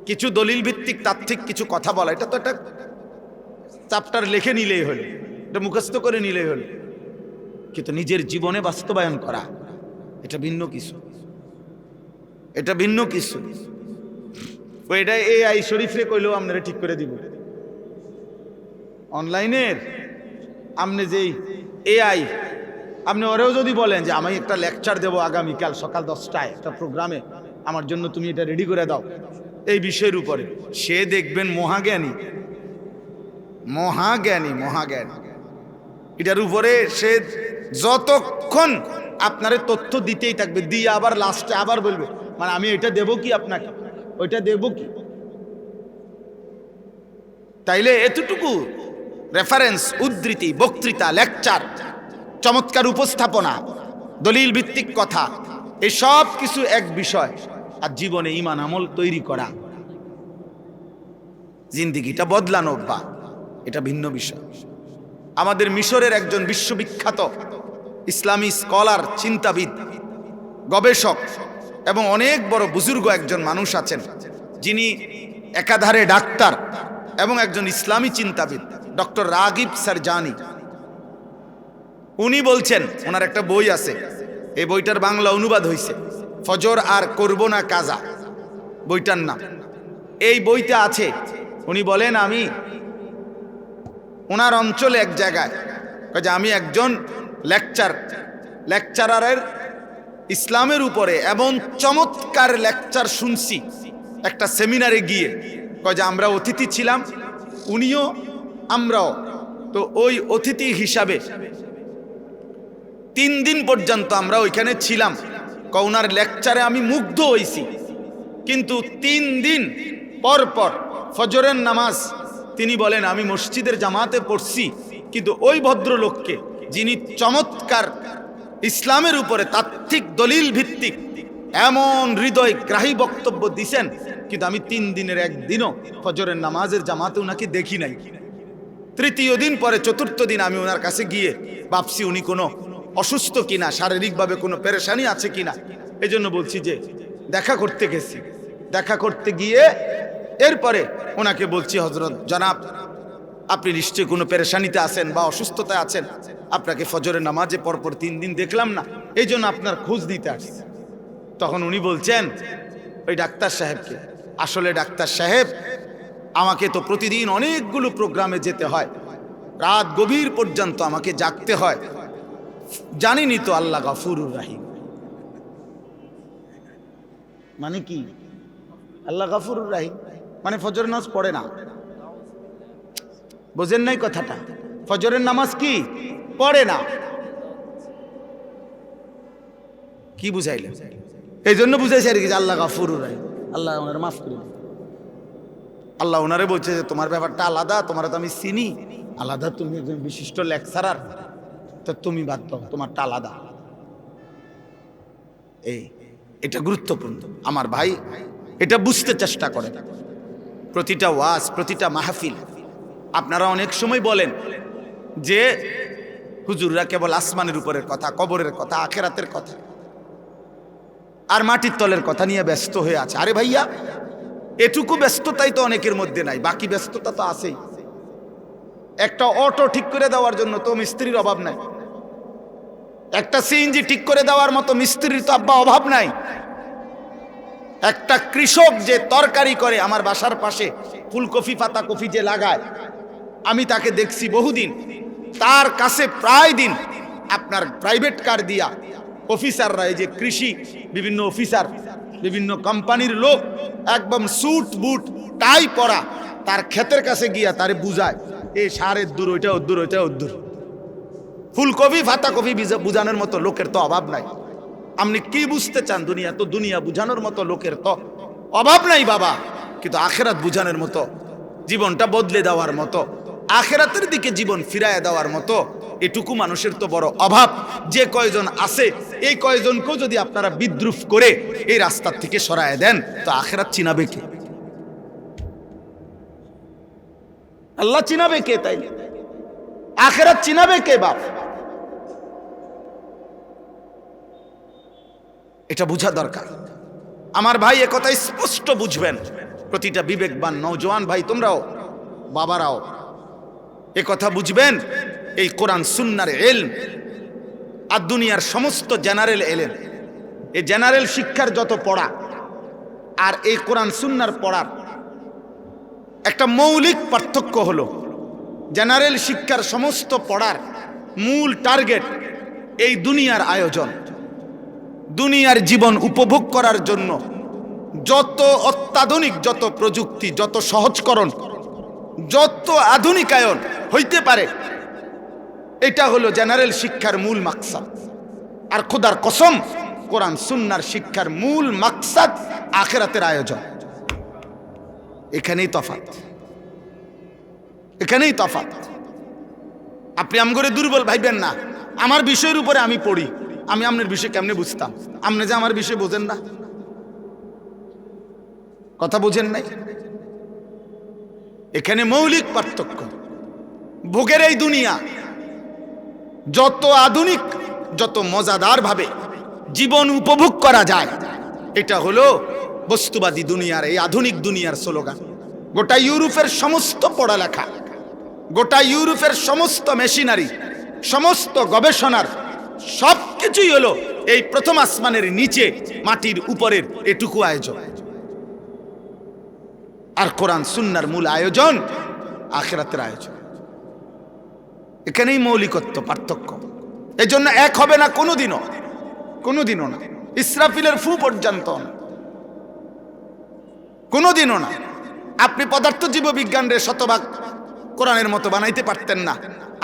কিছু দলিল ভিত্তিক তাত্ত্বিক কিছু কথা বলা, এটা তো একটা চ্যাপ্টার লিখে নিলেই হলো, এটা মুখস্থ করে নিলেই হলো। কিন্তু নিজের জীবনে বাস্তবায়ন করা এটা ভিন্ন কিছু, এটা ভিন্ন কিছু। এটা AI শরীফরে কইলেও আপনারা ঠিক করে দিব। অনলাইনের আপনি যেই AI, আপনি ওরেও যদি বলেন যে আমি একটা লেকচার দেবো আগামীকাল সকাল 10টায় একটা প্রোগ্রামে, আমার জন্য তুমি এটা রেডি করে দাও এই বিষয়ের উপরে, সে দেখবেন মহাজ্ঞানী, মহাজ্ঞানী, মহাজ্ঞানী। এটার উপরে সে যতক্ষণ আপনারে তথ্য দিতেই থাকবে, দিয়ে আবার লাস্টে আবার বলবে মানে আমি এটা দেবো কি আপনাকে, ওইটা দেবো কি। তাইলে এতটুকু রেফারেন্স, উদ্ধৃতি, বক্তৃতা, লেকচার, চমৎকার উপস্থাপনা, দলিল ভিত্তিক কথা, এসব কিছু এক বিষয়, আর জীবনে ঈমান আমল তৈরি করা, জিন্দেগিটা বদলানো বা এটা ভিন্ন বিষয়। আমাদের মিশরের একজন বিশ্ববিখ্যাত ইসলামী স্কলার, চিন্তাবিদ, গবেষক এবং অনেক বড় বুজুর্গ একজন মানুষ আছেন, যিনি একাধারে ডাক্তার এবং একজন ইসলামী চিন্তাবিদ, ডক্টর রাগিব সারজানি। উনি বলছেন, ওনার একটা বই আছে, এই বইটার বাংলা অনুবাদ হয়েছে, ফজর আর করব না কাজা বইটার নাম। এই বইতে আছে, উনি বলেন আমি ওনার অঞ্চলে এক জায়গায় যে আমি একজন লেকচারারের ইসলামের উপরে এবং চমৎকার লেকচার শুনছি একটা সেমিনারে গিয়ে, যে আমরা অতিথি ছিলাম, উনিও আমরাও। তো ওই অতিথি হিসাবে 3 দিন পর্যন্ত আমরা ওইখানে ছিলাম। ওনার লেকচারে আমি মুগ্ধ হয়েছি, কিন্তু 3 দিন পর পর ফজরের নামাজ তিনি বলেন আমি মসজিদের জামাতে পড়ছি, কিন্তু ওই ভদ্রলোককে যিনি চমৎকার ইসলামের উপরে তাত্ত্বিক দলিল ভিত্তিক এমন হৃদয়গ্রাহী বক্তব্য দিছেন, কিন্তু আমি 3 দিনের একদিনও ফজরের নামাজের জামাতে ওনাকে দেখি নাই। 3য় দিন পরে 4র্থ দিন আমি ওনার কাছে গিয়ে ভাবছি উনি কোনো অসুস্থ কিনা, শারীরিকভাবে কোনো পেরেশানি আছে কিনা, এই জন্য বলছি যে দেখা করতে গেছি। দেখা করতে গিয়ে এরপরে ওনাকে বলছি, হযরত জনাব আপনি নিশ্চয়ই কোনো পেরেশানিতে আছেন বা অসুস্থতায় আছেন, আপনাকে ফজরের নামাজে পরপর 3 দিন দেখলাম না, এই জন্য আপনার খোঁজ দিতে আসছি। তখন উনি বলছেন ওই ডাক্তার সাহেবকে, আসলে ডাক্তার সাহেব আমাকে তো প্রতিদিন অনেকগুলো প্রোগ্রামে যেতে হয়, রাত গভীর পর্যন্ত আমাকে জাগতে হয়, জানিনি তো আল্লাহ গফুরুর রাহিম। মানে কি আল্লাহ গফুরুর রাহিম? মানে ফজরের নামাজ পড়ে না, বোঝেন নাই কথাটা? ফজরের নামাজ কি পড়ে না, কি বুঝাইলেন? এই জন্য বুঝাইছে আর কি যে আল্লাহ গফুরুর রাহিম, আল্লাহ ওনারে মাফ করে দেন। আল্লাহ ওনারে বলছে যে তোমার ব্যাপারটা আলাদা, তোমার তো আমি চিনি, আলাদা, তুমি একজন বিশিষ্ট লেকচারার, তো তুমি বাদ দাও, তোমারটা আলাদা। এটা গুরুত্বপূর্ণ আমার ভাই, এটা বুঝতে চেষ্টা করেন। প্রতিটা ওয়াজ, প্রতিটা মাহফিল, আপনারা অনেক সময় বলেন যে হুজুররা কেবল আসমানের উপরের কথা, কবরের কথা, আখেরাতের কথা আর মাটির তলের কথা নিয়ে ব্যস্ত হয়ে আছে। আরে ভাইয়া, এটুকু ব্যস্ততাই তো অনেকের মধ্যে নাই, বাকি ব্যস্ততা তো আছেই। একটা অটো ঠিক করে দেওয়ার জন্য তো মিস্ত্রির অভাব নাই, একটা সিএনজি ঠিক করে দেওয়ার মতো মিস্ত্রির তো আব্বা অভাব নাই। একটা কৃষক যে তরকারি করে, আমার বাসার পাশে ফুলকপি, পাতাকপি যে লাগায়, আমি তাকে দেখছি বহুদিন, তার কাছে প্রায় দিন আপনার প্রাইভেট কার দিয়া অফিসাররা, এই যে কৃষি বিভিন্ন অফিসার, বিভিন্ন কোম্পানির লোক, একদম স্যুট বুট টাই পরা, তার ক্ষেতের কাছে গিয়া তারে বুঝায় এই সারের দূর, ওইটা ওদ্দূর, ওইটা ওদ্দূর। ফুলকপি পাতাকপি বুঝানোর মতো লোকের তো অভাব নাই। আপনি কি বুঝতে চান? দুনিয়া তো, দুনিয়া বুঝানোর মতো লোকের তো অভাব নাই বাবা, কিন্তু আখেরাত বুঝানোর মতো, জীবনটা বদলে দেওয়ার মতো, আখেরাতের দিকে জীবন ফিরায় দেওয়ার মতো এটুকু মানুষের তো বড় অভাব। যে কয়জন আছে, এই কয়জনকেও যদি আপনারা বিদ্রুপ করে এই রাস্তার থেকে সরায় দেন, তো আখেরাত চিনাবে কে? আল্লাহ চিনাবে কে? তাই আখিরাত চিনাবে কে বাপ? এটা বুঝা দরকার। আমার ভাই একথা স্পষ্ট বুঝবেন, প্রতিটা বিবেকবান নওজোয়ান ভাই, তোমরাও বাবারাও একথা বুঝবেন। এই কোরআন সুন্নাহর ইলম আর দুনিয়ার সমস্ত জেনারেল ইলম, এই জেনারেল শিক্ষার যত পড়া আর এই কোরআন সুন্নাহর পড়ার একটা মৌলিক পার্থক্য হলো, জেনারেল শিক্ষার সমস্ত পড়ার মূল টার্গেট এই দুনিয়ার আয়োজন, দুনিয়ার জীবন উপভোগ করার জন্য যত অত্যাধুনিক, যত প্রযুক্তি, যত সহজকরণ, যত আধুনিকায়ন হইতে পারে, এটা হলো জেনারেল শিক্ষার মূল মাকসাদ। আর খোদার কসম, কোরআন সুন্নাহর শিক্ষার মূল মাকসাদ আখিরাতের আয়োজন। এখানেই তফাৎ, এখানেই তফাৎ। আপনি আমগরে দুর্বল ভাইবেন না। আমার বিষয়ের উপরে আমি পড়ি, আমি আপনার বিষয় কেমনে বুঝতাম? আপনি যে আমার বিষয় বোঝেন না, কথা বুঝেন নাই। এখানে মৌলিক পার্থক্য। ভোগের এই দুনিয়া যত আধুনিক, যত মজাদার ভাবে জীবন উপভোগ করা যায়, এটা হলো বস্তুবাদী দুনিয়ার, এই আধুনিক দুনিয়ার স্লোগান। গোটা ইউরোপের সমস্ত পড়ালেখা, গোটা ইউরোপের সমস্ত মেশিনারি, সমস্ত গবেষণার সবকিছুই হলো এই প্রথম আসমানের নিচে মাটির উপরের এটুকু আয়োজন। আর কোরআন সুন্নাহর মূল আয়োজন আখিরাতের আয়োজন। এখানেই মৌলিকত্ব, পার্থক্য। এই জন্য এক হবে না কোনোদিনও, কোনোদিনও না। ইসরাফিলের ফু পর্যন্ত কোনোদিনও না। আপনি পদার্থ জীববিজ্ঞানের শতভাগ কোরআনের মতো বানাইতে পারতেন না,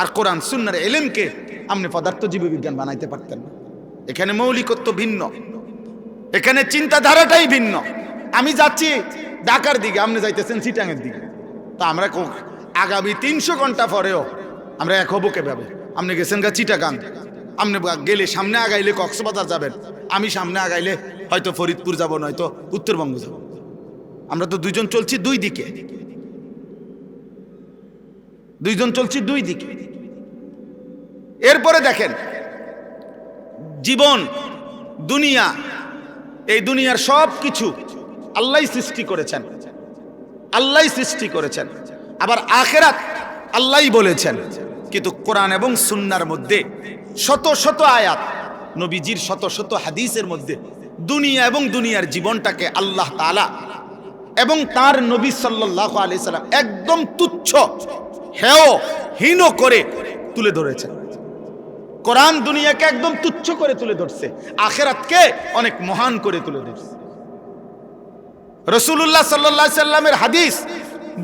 আর কোরআন সুন্নাহর ইলমকে আপনি পদার্থ জীববিজ্ঞান বানাইতে পারতেন না। এখানে মৌলিকত্ব ভিন্ন, এখানে চিন্তাধারাটাই ভিন্ন। আমি যাচ্ছি ঢাকার দিকে, আপনি যাইতেছেন চিটাঙের দিকে, তো আমরা আগামী 300 ঘন্টা পরেও আমরা এক হবো কিভাবে? আপনি গেছেন গা চিটাগাং, আপনি গেলে সামনে আগাইলে কক্সবাজার যাবেন, আমি সামনে আগাইলে হয়তো ফরিদপুর যাব, নয়তো উত্তরবঙ্গ যাব। আমরা তো দুইজন চলছি দুই দিকে, দুইজন চলছি দুই দিকে। এরপরে দেখেন জীবন, দুনিয়া, এই দুনিয়ার সব কিছু আল্লাহ সৃষ্টি করেছেন, আল্লাহ সৃষ্টি করেছেন। আবার আখিরাত আল্লাহই বলেছেন। কিন্তু কোরআন এবং সুন্নাহর মধ্যে শত শত আয়াত, নবীজির শত শত হাদিসের মধ্যে দুনিয়া এবং দুনিয়ার জীবনটাকে আল্লাহ তাআলা এবং তার নবী সাল্লাল্লাহু আলাইহি সাল্লাম একদম তুচ্ছ, হেয়, হীন করে তুলে ধরেছেন। কোরআন দুনিয়াকে একদম তুচ্ছ করে তুলে ধরছে, আখিরাতকে অনেক মহান করে তুলে ধরছে। রাসূলুল্লাহ সাল্লাল্লাহু আলাইহি সাল্লামের হাদিস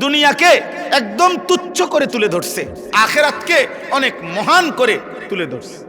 দুনিয়াকে একদম তুচ্ছ করে তুলে ধরছে, আখিরাতকে অনেক মহান করে তুলে ধরছে।